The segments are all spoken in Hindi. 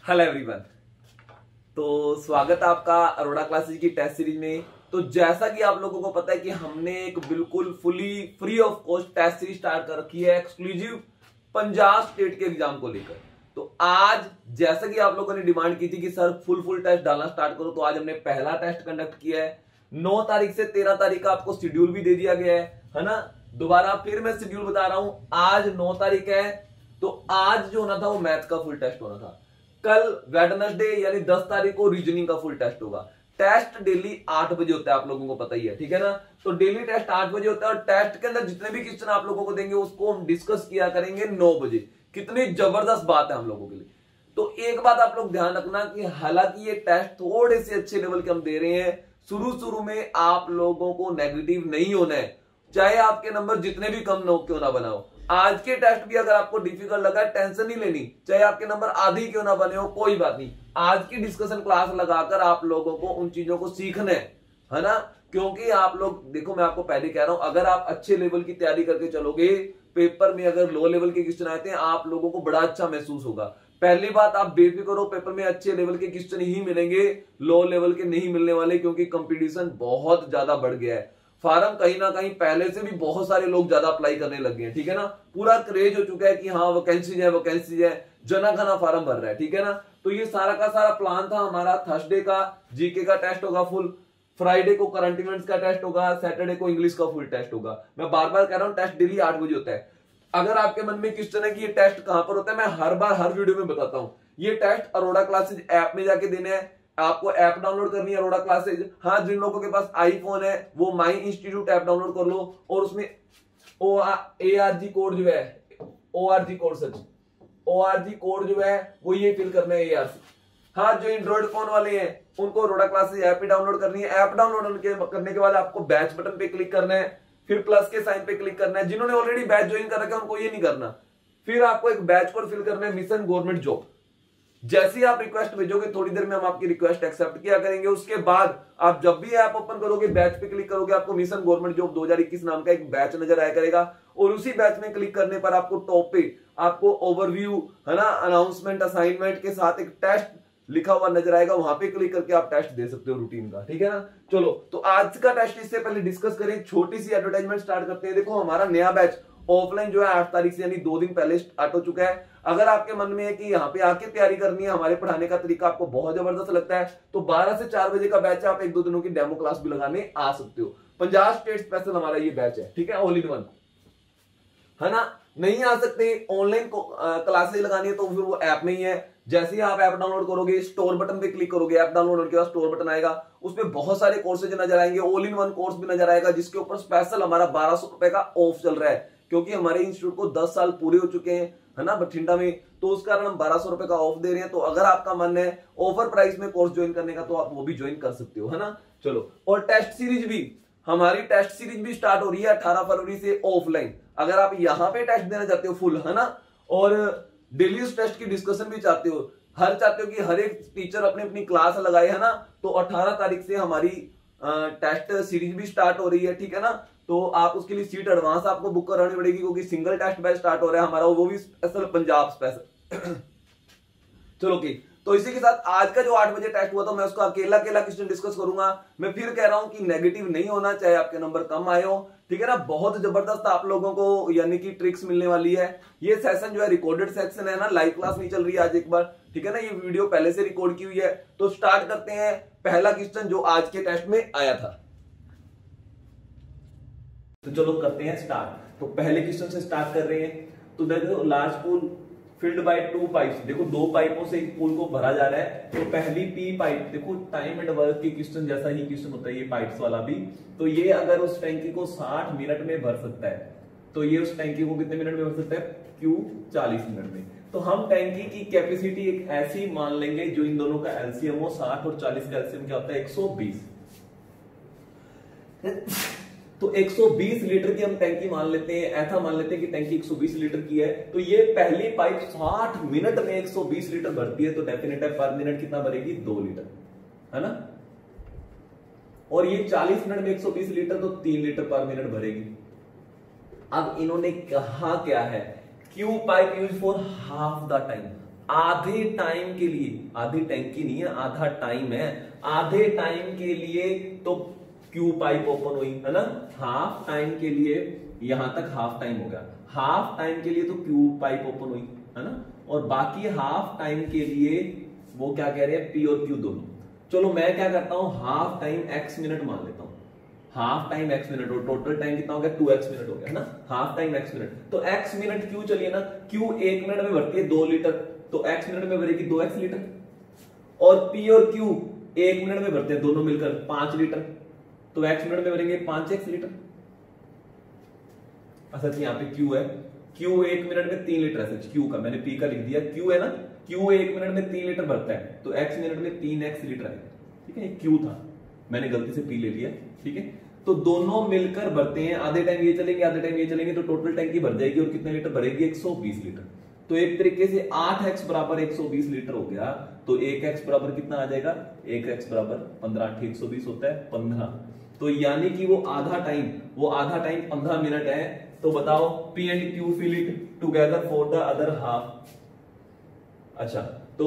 Hello everyone. तो स्वागत है आपका अरोड़ा क्लासेस की टेस्ट सीरीज में। तो जैसा कि आप लोगों को पता है कि हमने एक बिल्कुल fully free of cost test series start कर रखी है एक्सक्लूसिव पंजाब स्टेट के एग्जाम को लेकर। तो आज जैसा कि आप लोगों ने डिमांड की थी कि सर फुल टेस्ट डालना स्टार्ट करो, तो आज हमने पहला टेस्ट कंडक्ट किया है। 9 तारीख से 13 तारीख का आपको शेड्यूल भी दे दिया गया है ना। दोबारा फिर मैं शेड्यूल बता रहा हूं, आज 9 तारीख है तो आज जो होना था वो मैथ का फुल टेस्ट होना था। कल वेडनेसडे यानी 10 तारीख को रीजनिंग का फुल टेस्ट होगा। टेस्ट डेली 8 बजे होता है, आप लोगों को पता ही है, ठीक है ना। तो डेली टेस्ट 8 बजे होता है और टेस्ट के अंदर जितने भी क्वेश्चन आप लोगों को देंगे उसको हम डिस्कस किया करेंगे 9 बजे। कितनी जबरदस्त बात है हम लोगों के लिए। तो एक बात आप लोग ध्यान रखना कि हालांकि ये टेस्ट थोड़े से अच्छे लेवल के हम दे रहे हैं, शुरू में आप लोगों को नेगेटिव नहीं होना है, चाहे आपके नंबर जितने भी कम क्यों ना बनाओ। आज के टेस्ट भी अगर आपको डिफिकल्ट लगा टेंशन नहीं लेनी, चाहे आपके नंबर आधी क्यों ना बने हो कोई बात नहीं। आज की डिस्कशन क्लास लगाकर आप लोगों को उन चीजों को सीखना है ना। क्योंकि आप लोग देखो, मैं आपको पहले कह रहा हूं, अगर आप अच्छे लेवल की तैयारी करके चलोगे, पेपर में अगर लो लेवल के क्वेश्चन आते हैं आप लोगों को बड़ा अच्छा महसूस होगा। पहली बात, आप बेफिक्र हो, पेपर में अच्छे लेवल के क्वेश्चन ही मिलेंगे, लो लेवल के नहीं मिलने वाले, क्योंकि कंपटीशन बहुत ज्यादा बढ़ गया है। फार्म कहीं ना कहीं पहले से भी बहुत सारे लोग ज्यादा अप्लाई करने लग गए हैं, ठीक है ना। पूरा क्रेज हो चुका है कि हाँ वैकेंसीज है, जना खना फार्म भर रहा है, ठीक है ना। तो ये सारा का सारा प्लान था हमारा। थर्सडे का जीके का टेस्ट होगा फुल, फ्राइडे को करंट इवेंट्स का टेस्ट होगा, सैटरडे को इंग्लिश का फुल टेस्ट होगा। मैं बार बार कह रहा हूं टेस्ट डेली 8 बजे होता है। अगर आपके मन में क्वेश्चन है कि ये टेस्ट कहां पर होता है, मैं हर बार हर वीडियो में बताता हूं। ये टेस्ट अरोड़ा क्लासेज ऐप में जाके देने हैं, आपको ऐप डाउनलोड करनी है अरोड़ा क्लासेज। हाँ, जिन लोगों के पास आईफोन है वो माई इंस्टीट्यूट ऐप डाउनलोड कर लो और उसमें ARG कोड जो है, ORG कोड जो है वो ये फिल करना है ARC। हाँ, जो एंड्रॉइड फोन वाले हैं उनको अरोड़ा क्लासेज ऐप ही डाउनलोड करनी है। ऐप डाउनलोड करने के बाद आपको बैच बटन पे क्लिक करना है, फिर प्लस के साइन पे क्लिक करना है। जिन्होंने ऑलरेडी बैच ज्वाइन कर रखा है उनको ये नहीं करना। फिर आपको एक बैच कोड फिल करना है, मिशन गवर्नमेंट जॉब। जैसे ही आप रिक्वेस्ट भेजोगे थोड़ी देर में हम आपकी रिक्वेस्ट एक्सेप्ट किया करेंगे। उसके बाद आप जब भी ऐप ओपन करोगे, बैच पे क्लिक करोगे, आपको मिशन गवर्नमेंट जॉब 2021 नाम का एक बैच नजर आया करेगा। और उसी बैच में क्लिक करने पर आपको टॉप पे आपको ओवरव्यू है ना, अनाउंसमेंट, असाइनमेंट के साथ एक टेस्ट लिखा हुआ नजर आएगा। वहां पे क्लिक करके आप टेस्ट दे सकते हो रूटीन का, ठीक है ना। चलो, तो आज का टेस्ट इससे पहले डिस्कस करें, छोटी सी एडवर्टाइजमेंट स्टार्ट करते हैं। देखो, हमारा नया बैच ऑफलाइन जो है 8 तारीख से यानी 2 दिन पहले स्टार्ट हो चुका है। अगर आपके मन में है कि यहाँ पे आके तैयारी करनी है, हमारे पढ़ाने का तरीका आपको बहुत जबरदस्त लगता है, तो 12 से 4 बजे का बैच है। आप 1-2 दिनों की डेमो क्लास भी लगाने आ सकते हो। पंजाब स्टेट स्पेशल हमारा ये बैच है, ठीक है, ऑल इन वन, है ना। नहीं आ सकते, ऑनलाइन क्लासेस लगानी है तो फिर वो ऐप में ही है। जैसे ही आप ऐप डाउनलोड करोगे, स्टोर बटन पे क्लिक करोगे, ऐप डाउनलोड होने के बाद स्टोर बटन आएगा, उसमें बहुत सारे कोर्सेज नजर आएंगे। ऑल इन वन कोर्स भी नजर आएगा, जिसके ऊपर स्पेशल हमारा 1200 रुपए का ऑफ चल रहा है, क्योंकि हमारे इंस्टीट्यूट को 10 साल पूरे हो चुके हैं, है ना, बठिंडा में। तो उस कारण हम 1200 रुपए का ऑफ दे रहे हैं। तो अगर आपका मन है ऑफर प्राइस में कोर्स ज्वाइन करने का तो आप वो भी ज्वाइन कर सकते हो, है ना। चलो, और टेस्ट सीरीज भी, हमारी टेस्ट सीरीज भी स्टार्ट हो रही है 18 फरवरी से ऑफलाइन। अगर आप यहां पे टेस्ट देना चाहते हो फुल, है ना, और डेली उस टेस्ट की डिस्कशन भी चाहते हो, चाहते हो कि हर एक टीचर अपनी अपनी क्लास लगाए, है ना, तो 18 तारीख से हमारी टेस्ट सीरीज भी स्टार्ट हो रही है, ठीक है ना। तो आप उसके लिए सीट एडवांस आपको बुक करानी पड़ेगी, क्योंकि सिंगल टेस्ट बैच स्टार्ट हो रहा है हमारा, वो भी स्पेशल पंजाब स्पेशल। चलो ओके, तो इसी के साथ आज का जो 8 बजे टेस्ट हुआ था मैं उसका अकेला क्वेश्चन डिस्कस करूंगा। मैं फिर कह रहा हूं कि नेगेटिव नहीं होना, चाहे आपके नंबर कम आए हो, ठीक है ना। बहुत जबरदस्त आप लोगों को यानी कि ट्रिक्स मिलने वाली है। ये सेशन जो है रिकॉर्डेड सेक्शन है ना, लाइव क्लास नहीं चल रही है आज, एक बार, ठीक है ना। ये वीडियो पहले से रिकॉर्ड की हुई है। तो स्टार्ट करते हैं पहला क्वेश्चन जो आज के टेस्ट में आया था। तो चलो करते हैं स्टार्ट। तो पहले क्वेश्चन से स्टार्ट कर रहे हैं। तो देखो, large pool filled by 2 pipes, देखो 2 पाइपों से एक पूल को भरा जा रहा है। तो पहली पी पाइप, देखो टाइम एंड वर्क के क्वेश्चन जैसा ही क्वेश्चन होता है ये पाइप्स वाला भी। तो ये अगर उस टैंकी को 60 मिनट में भर सकता है, तो ये उस टैंकी को कितने मिनट में भर सकता है, Q 40 मिनट में। तो हम टैंकी की कैपेसिटी एक ऐसी मान लेंगे जो इन दोनों का एलसीएम हो, 60 और 40 का एलसीएम क्या होता है, 120। तो 120 लीटर की हम टैंकी मान लेते हैं, ऐसा मान लेते हैं कि टैंकी 120 लीटर की है। तो ये पहली पाइप 60 मिनट में 120 लीटर भरती है, तो डेफिनेट है पर मिनट कितना भरेगी, 2 लीटर, है ना। और ये 40 मिनट में 120 लीटर, तो 3 लीटर पर मिनट भरेगी। अब इन्होंने कहा क्या है, Q pipe use for half the time, आधे टाइम के लिए, आधी टैंकी नहीं है, आधा टाइम है, आधे टाइम के लिए तो क्यू पाइप ओपन हुई है ना, हाफ टाइम के लिए, यहां तक हाफ टाइम हो गया, हाफ टाइम के लिए तो क्यू पाइप ओपन हुई है ना, और बाकी हाफ टाइम के लिए वो क्या कह रहे हैं, पी और क्यू दोनों। चलो मैं क्या करता हूं, हाफ टाइम x मिनट मान लेता हूं, हाफ टाइम x मिनट, और टोटल टाइम कितना हो गया, 2x मिनट हो गया है ना, हाफ टाइम x मिनट, तो x मिनट क्यू चलिए ना, क्यू 1 मिनट में भरती है 2 लीटर, तो x मिनट में भरेगी 2x लीटर, और p और q 1 मिनट में भरते हैं दोनों मिलकर 5 लीटर, तो x मिनट में भरेंगे 5x लीटर। अच्छा यहाँ पे q है, q 1 मिनट में 3 लीटर है, q का मैंने p का लिख दिया, q है ना, q 1 मिनट में 3 लीटर भरता है, तो x मिनट में 3x लीटर है, ठीक है, q था, मैंने गलती से p ले लिया, ठीक है, तो दोनों मिलकर भरते हैं, आधे टाइम ये चलेंगे आधे टाइम ये चलेंगे, तो टोटल टैंकी भर जाएगी, और कितने लीटर भरेगी, 120 लीटर। तो एक तरीके से 8x बराबर 120 लीटर हो गया, तो 1x बराबर कितना आ जाएगा, 1x बराबर 15, 120 होता है 15, तो यानी कि वो आधा टाइम 15 मिनट है। तो बताओ P and Q fill it together for the other half। अच्छा तो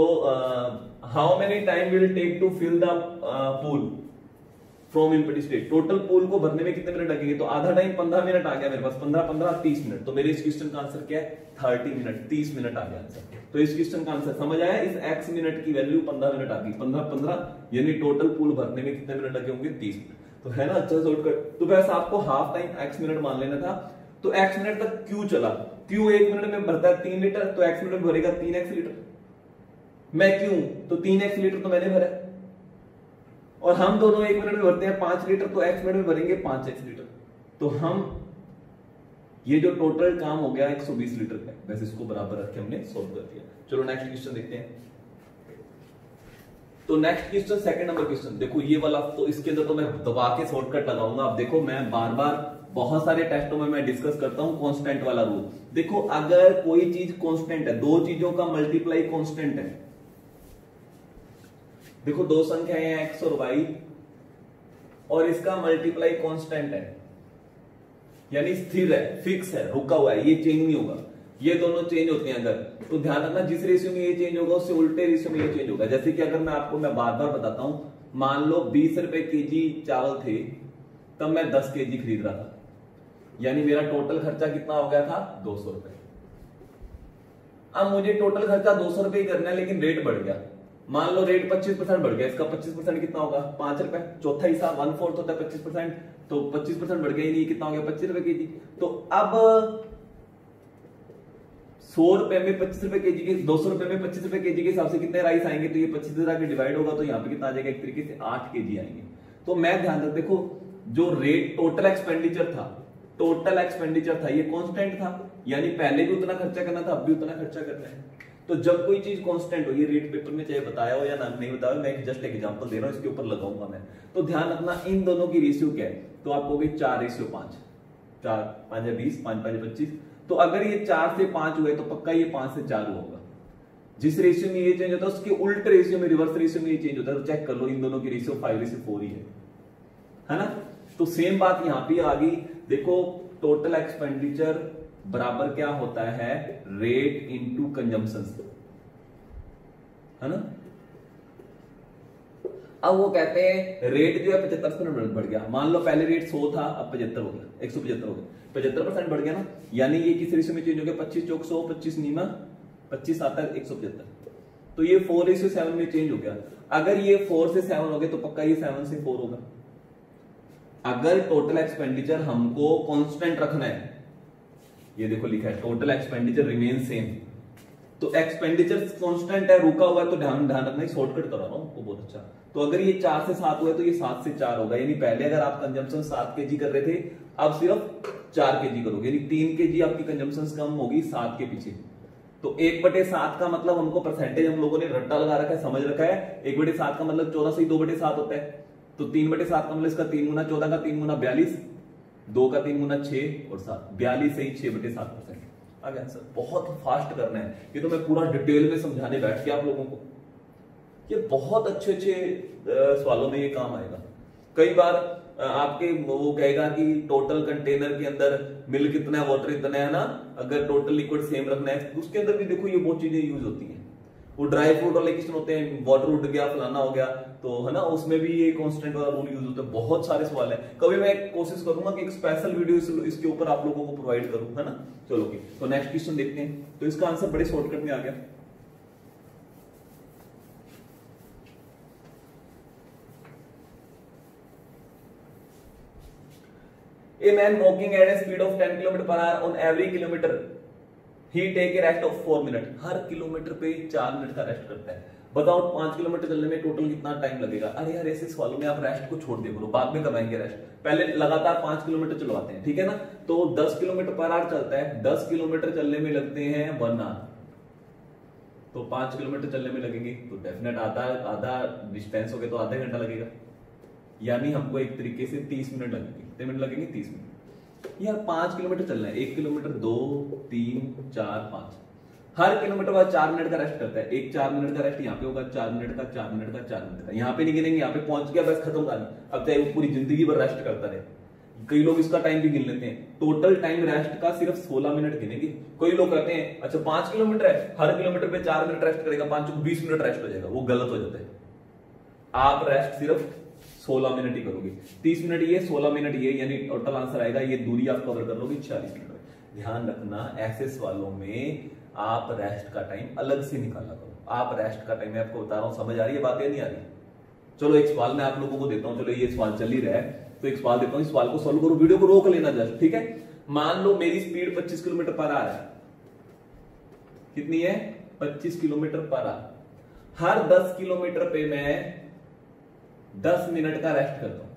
how many time will take to fill the pool from empty state, total pool को भरने में कितने मिनट लगेंगे, तो आधा टाइम 15 मिनट आ गया मेरे पास, 15 30 मिनट, तो मेरे इस क्वेश्चन का आंसर क्या है, 30 मिनट, 30 मिनट आ गया आंसर। तो इस क्वेश्चन का आंसर समझ आया, इस x मिनट की वैल्यू 15 मिनट आ गई, 15 यानी टोटल पूल भरने में कितने मिनट लगे होंगे, 30 मिनट, तो है ना अच्छा शॉर्टकट। तो वैसे आपको हाफ टाइम x मिनट मान लेना था, तो x मिनट तक Q चला, Q 1 मिनट में भरता है 3 लीटर, तो x मिनट में भरेगा 3x लीटर, मैं Q तो 3x लीटर तो मैंने भरा, और हम दोनों 1 मिनट में भरते हैं 5 लीटर, तो x मिनट में भरेंगे 5x लीटर, तो हम ये जो टोटल काम हो गया 120 लीटर का, वैसे इसको बराबर रख के हमने सॉल्व कर दिया। चलो नेक्स्ट क्वेश्चन देखते हैं। तो next question second number question, देखो ये वाला, तो इसके अंदर तो मैं दबा के शॉर्टकट लगाऊंगा। अब देखो मैं बार बार बहुत सारे टेस्टों में मैं डिस्कस करता हूं कांस्टेंट वाला रूल। देखो अगर कोई चीज कांस्टेंट है, दो चीजों का मल्टीप्लाई कांस्टेंट है, देखो दो संख्याएं हैं x और y, और इसका मल्टीप्लाई कांस्टेंट है, यानी स्थिर है, फिक्स है, रुका हुआ है, ये चेंज नहीं होगा, ये दोनों चेंज होते हैं अगर, तो ध्यान रखना जिस रेशियो में ये चेंज होगा उससे उल्टे रेशियो में ये चेंज होगा। जैसे कि अगर मैं बार बार बताता हूं, मान लो 20 रुपए केजी चावल थे, तब मैं 10 केजी खरीद रहा था, यानी मेरा टोटल खर्चा कितना हो गया था, 200 रुपए। अब मुझे टोटल खर्चा 200 रुपए ही करना है, लेकिन रेट बढ़ गया, मान लो रेट 25% बढ़ गया, इसका 25% कितना होगा, 5 रुपए, चौथा हिस्सा 1/4 होता है 25%, तो 25% बढ़ गया, नहीं कितना हो गया, 25 रुपए केजी। तो अब 100 रुपए में 25 रुपए केजी के, 200 रुपए में 25 रुपए केजी के हिसाब से कितने राइस आएंगे, तो ये 25 से जाके डिवाइड होगा, तो यहाँ पे कितना आ जाएगा, एक तरीके से 8 केजी आएंगे। तो मैं ध्यान रख, देखो जो रेट टोटल एक्सपेंडिचर था ये कांस्टेंट था, यानी पहले भी उतना खर्चा करना था, अब भी उतना खर्चा करना है। तो जब कोई चीज कांस्टेंट हो, ये रेट पेपर में चाहे बताया हो या नहीं बताया हो, मैं जस्ट एक एग्जांपल दे रहा हूं, इसके ऊपर लगाऊंगा मैं। तो ध्यान रखना इन दोनों की रेशियो क्या है, तो आपको 4:5, 4 5 20, 5 5 25, तो अगर ये 4 से 5 हुए तो पक्का ये 5 से 4 होगा। जिस रेशियो में ये चेंज होता है उसके उल्टे रेशियो में, रिवर्स रेशियो में ये चेंज होता है, तो चेक कर लो, इन दोनों की रेशियो 5:4 ही है ना। तो सेम बात यहां पे आ गई, देखो टोटल एक्सपेंडिचर बराबर क्या होता है, रेट इनटू कंजम्पशन, है ना। अब वो कहते हैं रेट जो है 75% बढ़ गया, मान लो पहले रेट 100 था, अब 75 हो गया, 175 हो गया, 75% बढ़ गया ना, यानी ये किस रेशियो में चेंज हो गया, 25 चौक 100, 25 नीमा 25 आता है 175, तो ये 4:7 में चेंज हो गया। अगर ये 4 से 7 हो गए तो पक्का ये 7 से 4 होगा। अगर टोटल एक्सपेंडिचर हमको कांस्टेंट रखना है, ये देखो लिखा है टोटल एक्सपेंडिचर रिमेन सेम, तो एक्सपेंडिचर कांस्टेंट है, रुका हुआ है, तो ध्यान रखना, शॉर्टकट करा रहा हूं आपको बहुत अच्छा। तो अगर ये 4 से 7 हुआ है तो ये 7 से 4 होगा, यानी पहले अगर आप कंजम्पशन 7 केजी कर रहे थे, अब सिर्फ 4 केजी करोगे, यानी 3 केजी आपकी कंजम्पशन कम होगी 7 के पीछे। तो 1/7 का मतलब हमको परसेंटेज हम लोगों ने रट्टा लगा रखा है, समझ रखा है, 1/7 का मतलब 14 से 2/7 होता है, तो 3/7 का मतलब इसका 3 गुना 14 का 3 गुना 42, 2 का 3 गुना 6 और 7, 42 से ही 6/7% आ गया आंसर। बहुत फास्ट करना है, ये तो मैं पूरा डिटेल में समझाने बैठ गया आप लोगों को, ये बहुत अच्छे सवालों में ये काम आएगा। कई बार आपके वो कहेगा कि टोटल कंटेनर के अंदर मिल्क कितना है, वाटर इतना है ना, अगर टोटल लिक्विड सेम रखना है, उसके अंदर भी देखो ये बहुत चीजें यूज होती हैं। वो ड्राई फ्रूट वाले क्वेश्चन होते हैं, वाटर उड़ गया, फलाना हो गया, तो है ना, उसमें भी ये कांस्टेंट वाला रूल यूज होता है। बहुत सारे सवाल है, कभी मैं कोशिश करूंगा कि एक स्पेशल वीडियो इसके ऊपर आप लोगों को प्रोवाइड करूं, है ना। चलो तो नेक्स्ट क्वेश्चन देखते हैं। तो इसका आंसर बड़े शॉर्टकट में आ गया। A man walking at a speed of 10 km/h on every kilometer he take a rest of 4 minute. Her kilometre पे 4 मिनट का रेस्ट करता है। बताओ 5 किलोमीटर चलने में टोटल कितना टाइम लगेगा। अरे यार ऐसे सवालों में आप रेस्ट को छोड़ दिया करो, बाद में करवाएंगे रेस्ट, पहले लगातार 5 किलोमीटर चलवाते हैं, ठीक है ना। तो 10 किलोमीटर/h चलता है, 10 किलोमीटर चलने में लगते हैं 1 आवर, तो 5 किलोमीटर चलने में लगेंगे, तो डेफिनेट आधा डिस्टेंस हो गया तो आधा घंटा लगेगा, यानी हमको एक तरीके से 30 मिनट लगेंगे। कितने मिनट लगेंगे? 30 मिनट। यार 5 किलोमीटर चलना है, 1 किलोमीटर 2 3 4 5, हर किलोमीटर बाद 4 मिनट का रेस्ट करता है। एक 4 मिनट का रेस्ट यहाँ पे होगा, 4 मिनट का, 4 मिनट का, 4 मिनट का, यहाँ पे नहीं गिनेंगे, यहाँ पे पहुंच गया बस खत्म कहानी। अब चाहे वो पूरी जिंदगी भर रेस्ट करता रहे, कई लोग इसका टाइम भी गिन लेते हैं। टोटल टाइम रेस्ट का सिर्फ 16 मिनट गिनेंगे। कोई लोग कहते हैं अच्छा 5 किलोमीटर है, हर किलोमीटर पे 4 मिनट रेस्ट करेगा, 5 को 20 मिनट रेस्ट हो जाएगा, वो गलत हो जाता है। आप रेस्ट सिर्फ 16 मिनट ही करोगे, 30 मिनट ये 16 मिनट ये, यानी टोटल आंसर आएगा, ये दूरी आप कवर कर लोगे 46 मिनट में। ध्यान रखना ऐसे सवालों में आप रेस्ट का टाइम अलग से निकाला करो। आप रेस्ट का टाइम मैं आपको बता रहा हूं, समझ आ रही है बातें, नहीं आ रही? चलो एक सवाल मैं आप लोगों को देता हूं, चलो ये सवाल चल ही रहा है तो एक सवाल देता हूं, इस सवाल को सॉल्व करो, वीडियो को रोक लेना जस्ट, ठीक है। मान लो मेरी स्पीड 25 किलोमीटर/h है, कितनी है? 25 किलोमीटर/h। हर 10 किलोमीटर पे मैं 10 मिनट का रेस्ट करता हूं,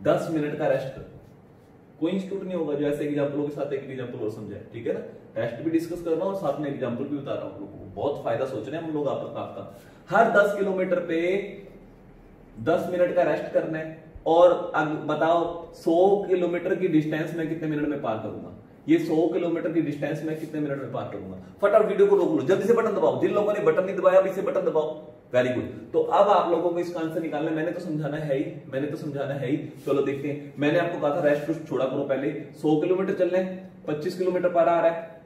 10 मिनट का रेस्ट करता हूं। कोई इंस्टीट्यूट नहीं होगा जो ऐसे एग्जाम्पलों के साथ एक एग्जाम्पल और समझाए, ठीक है ना। टेस्ट भी डिस्कस कर रहा हूं और साथ में एग्जाम्पल भी बता रहा हूं, लोगों को बहुत फायदा सोच रहे हैं हम लोग आपका। हर 10 किलोमीटर पे 10 मिनट का रेस्ट करना है, और बताओ 100 किलोमीटर की डिस्टेंस में कितने मिनट में पार करूंगा। ये 100 किलोमीटर की डिस्टेंस में कितने मिनट में पार करूंगा। फटाफट वीडियो को रोक लो, जल्दी से बटन दबाओ, जिन लोगों ने बटन नहीं दबाया अभी से बटन दबाओ, वेरी गुड। तो अब आप लोगों को इसका आंसर निकालना है, मैंने तो समझाना है ही, चलो देखते हैं। मैंने आपको कहा था रेस्ट छोड़ा करो पहले। 100 किलोमीटर चलने 25 किलोमीटर/h आ रहा है,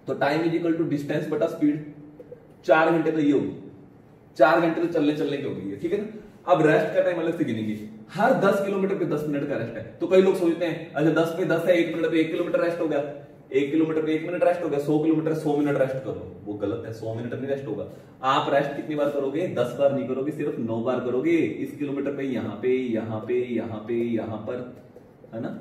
तो time is equal to distance बटा स्पीड। 4 घंटे तो ये होगी, 4 घंटे तो चलने की होगी, ठीक है ना। अब रेस्ट का टाइम अलग से गिनेंगे। हर 10 किलोमीटर पे 10 मिनट का रेस्ट है, तो कई लोग सोचते हैं अच्छा 10 पे 10 है, 1 मिनट पे 1 किलोमीटर रेस्ट हो गया, 1 किलोमीटर पे 1 मिनट रेस्ट हो गया, 100 किलोमीटर 100 मिनट रेस्ट करो, वो गलत है। 100 मिनट नहीं रेस्ट होगा। आप रेस्ट कितनी बार करोगे? 10 बार नहीं करोगे, सिर्फ 9 बार करोगे। इस किलोमीटर पे यहां पे यहां पे यहां पे यहां पर, है ना।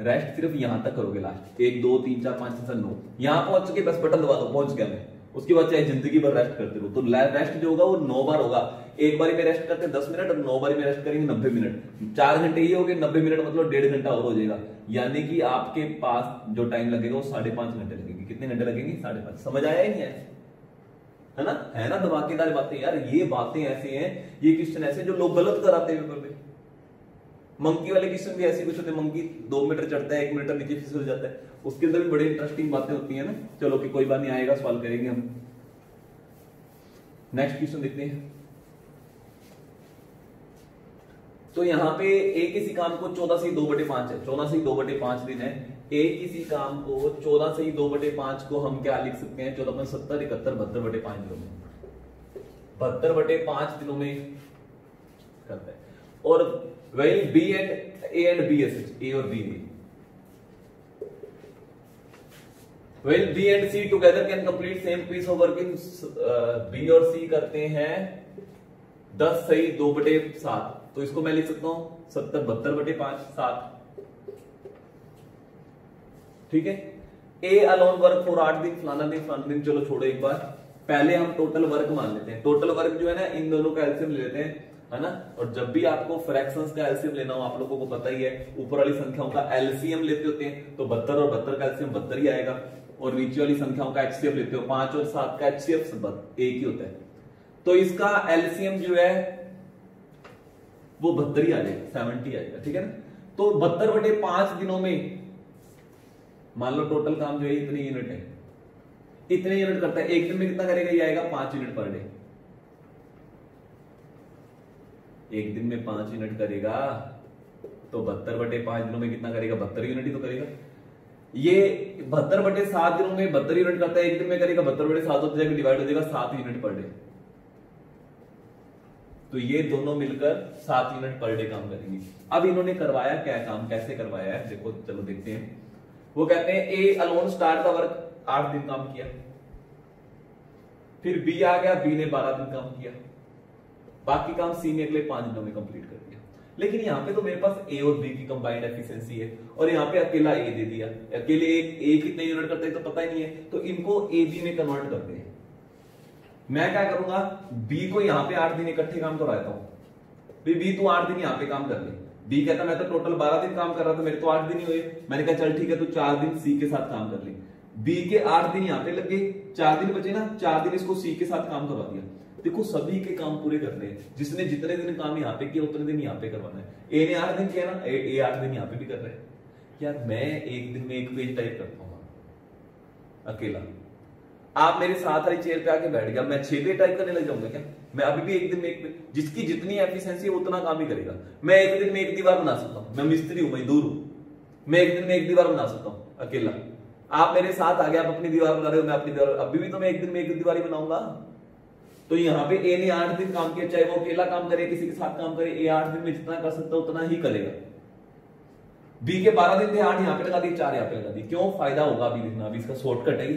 रेस्ट सिर्फ यहां तक करोगे, लास्ट 1 2 3 4 5 6 7 9, यहां पहुंच चुके, बस बटन दबा दो, पहुंच गया मैं। उसके बाद चाहे जिंदगी भर रेस्ट करते रहो। तो रेस्ट जो होगा वो 9 बार होगा। एक बारी में रेस्ट करते 10 मिनट और 9 बारी में रेस्ट करेंगे 90 मिनट। 4 घंटे ये हो गए, 90 मिनट मतलब 1.5 घंटा और हो जाएगा, यानी कि आपके पास जो टाइम लगेगा वो 5.5 घंटे लगेंगे। कितने घंटे लगेंगे? 5.5। समझ आया ही नहीं आया? है ना धमाकेदार बातें यार। ये बातें ऐसे हैं, ये क्वेश्चन ऐसे जो लोग गलत कराते हैं पेपर में। मंकी वाले क्वेश्चन भी ऐसे कुछ होते हैं, मंकी 2 मीटर चढ़ता है, 1 मीटर नीचे फिसल जाता है, उसके अंदर भी बड़े इंटरेस्टिंग बातें होती है ना। चलो कि कोई बात नहीं, आएगा सवाल करेंगे हम। नेक्स्ट क्वेश्चन देखते हैं। तो यहां पे एक किसी काम को 14 से 2/5 है, 14 से 2/5 दिन है। एक किसी काम को 14 से 2/5 को हम क्या लिख सकते हैं? 14 70 71 72/5 दिनों में, 72/5 दिनों में करता है। और well B and A and B A और B Well, B and C together can complete same piece of work in B और C करते हैं 10 सही 2/7, तो इसको मैं लिख सकता हूं 70 72/5 7, ठीक है। A alone वर्क फॉर 8 दिन, फलाना दिन, चलो छोड़ो एक बार, पहले हम टोटल वर्क मान लेते हैं। टोटल वर्क जो है ना, इन दोनों का एलसीएम ले लेते हैं, है ना। और जब भी आपको फ्रैक्शंस का एलसीएम लेना हो, आप लोगों को पता ही है, ऊपर वाली संख्याओं का एलसीएम लेते होते हैं तो 72 और 72 का एलसीएम 72 ही आएगा, और नीचे वाली संख्याओं का एचसीएफ लेते हो 5 और 7 का एचसीएफ एक ही होता है, तो इसका एलसीएम जो है वो 72 ही आ जाएगा, 70 आ जाएगा, ठीक है ना। तो 72/5 दिनों में मान लो टोटल काम जो है इतने यूनिट है, इतने यूनिट करता है। एक दिन में कितना करेगा? ये आएगा 5 यूनिट पर डे। एक दिन में 5 यूनिट करेगा तो 72/5 दिनों में कितना करेगा? 72 यूनिट ही तो करेगा। ये 72/7 दिनों में 72 यूनिट करता है, एक दिन में करेगा 72/7 हो जाएगा, डिवाइड हो जाएगा 7 यूनिट पर डे। तो ये दोनों मिलकर 7 यूनिट पर डे काम करेंगे। अब इन्होंने करवाया क्या काम, कैसे करवाया है देखो, चलो देखते हैं। वो कहते हैं A alone start the work, 8 दिन काम किया, फिर बी आ गया, बी ने 12 दिन काम किया, बाकी काम सी ने अगले 5 दिनों में कंप्लीट कर दिया। लेकिन यहाँ पे तो मेरे पास ए और बी की कंबाइंड एफिशिएंसी है, और यहाँ पे अकेला ए दे दिया, अकेले ए कितने यूनिट करते हैं तो पता ही नहीं है, तो इनको ए बी में कन्वर्ट करते हैं। मैं क्या करूंगा, बी को यहाँ पे 8 दिन इकट्ठे काम करवाता हूं, बी तू 8 दिन यहाँ पे काम कर ले। बी कहता मैं तो टोटल 12 दिन काम कर रहा था, मेरे तो 8 दिन ही हुए। मैंने कहा चल ठीक है, तू 4 दिन सी के साथ काम कर ले। बी के 8 दिन यहाँ पे लग गए, 4 दिन बचे ना, 4 दिन इसको सी के साथ काम करवा दिया। देखो सभी के काम पूरे करने हैं, जिसने जितने दिन काम यहाँ पे किया उतने दिन यहाँ पे करवाना है। ए ने 8 दिन किया ना, ए 8 दिन यहाँ पे भी कर रहे हैं। यार मैं एक दिन में 1 पेज टाइप करता हूँ अकेला, आप मेरे साथ वाली चेयर पे आके बैठ गया, मैं 6 पेज टाइप करने लग जाऊंगा क्या? मैं अभी भी एक दिन में 1 पेज, जिसकी जितनी एफिशिएंसी है उतना काम ही करेगा। मैं एक दिन में 1 दीवार बना सकता हूँ, मैं मिस्त्री हूं, मजदूर हूं, मैं एक दिन में 1 दीवार बना सकता हूँ अकेला। आप मेरे साथ आ गया, आप अपनी दीवार बना रहे हो, मैं अपनी दीवार, अभी भी तो मैं एक दिन में 1 दीवार ही बनाऊंगा। तो यहाँ पे ए ने 8 दिन काम किया, चाहे वो अकेला काम करे किसी के साथ काम करे, ए 8 दिन में जितना कर सकता है उतना ही करेगा। बी के 12 दिन थे, 8 यहाँ पे लगा दिए, 4 यहाँ पे लगा दिए, क्यों? फायदा होगा अभी लिखना, अभी इसका शॉर्टकट है।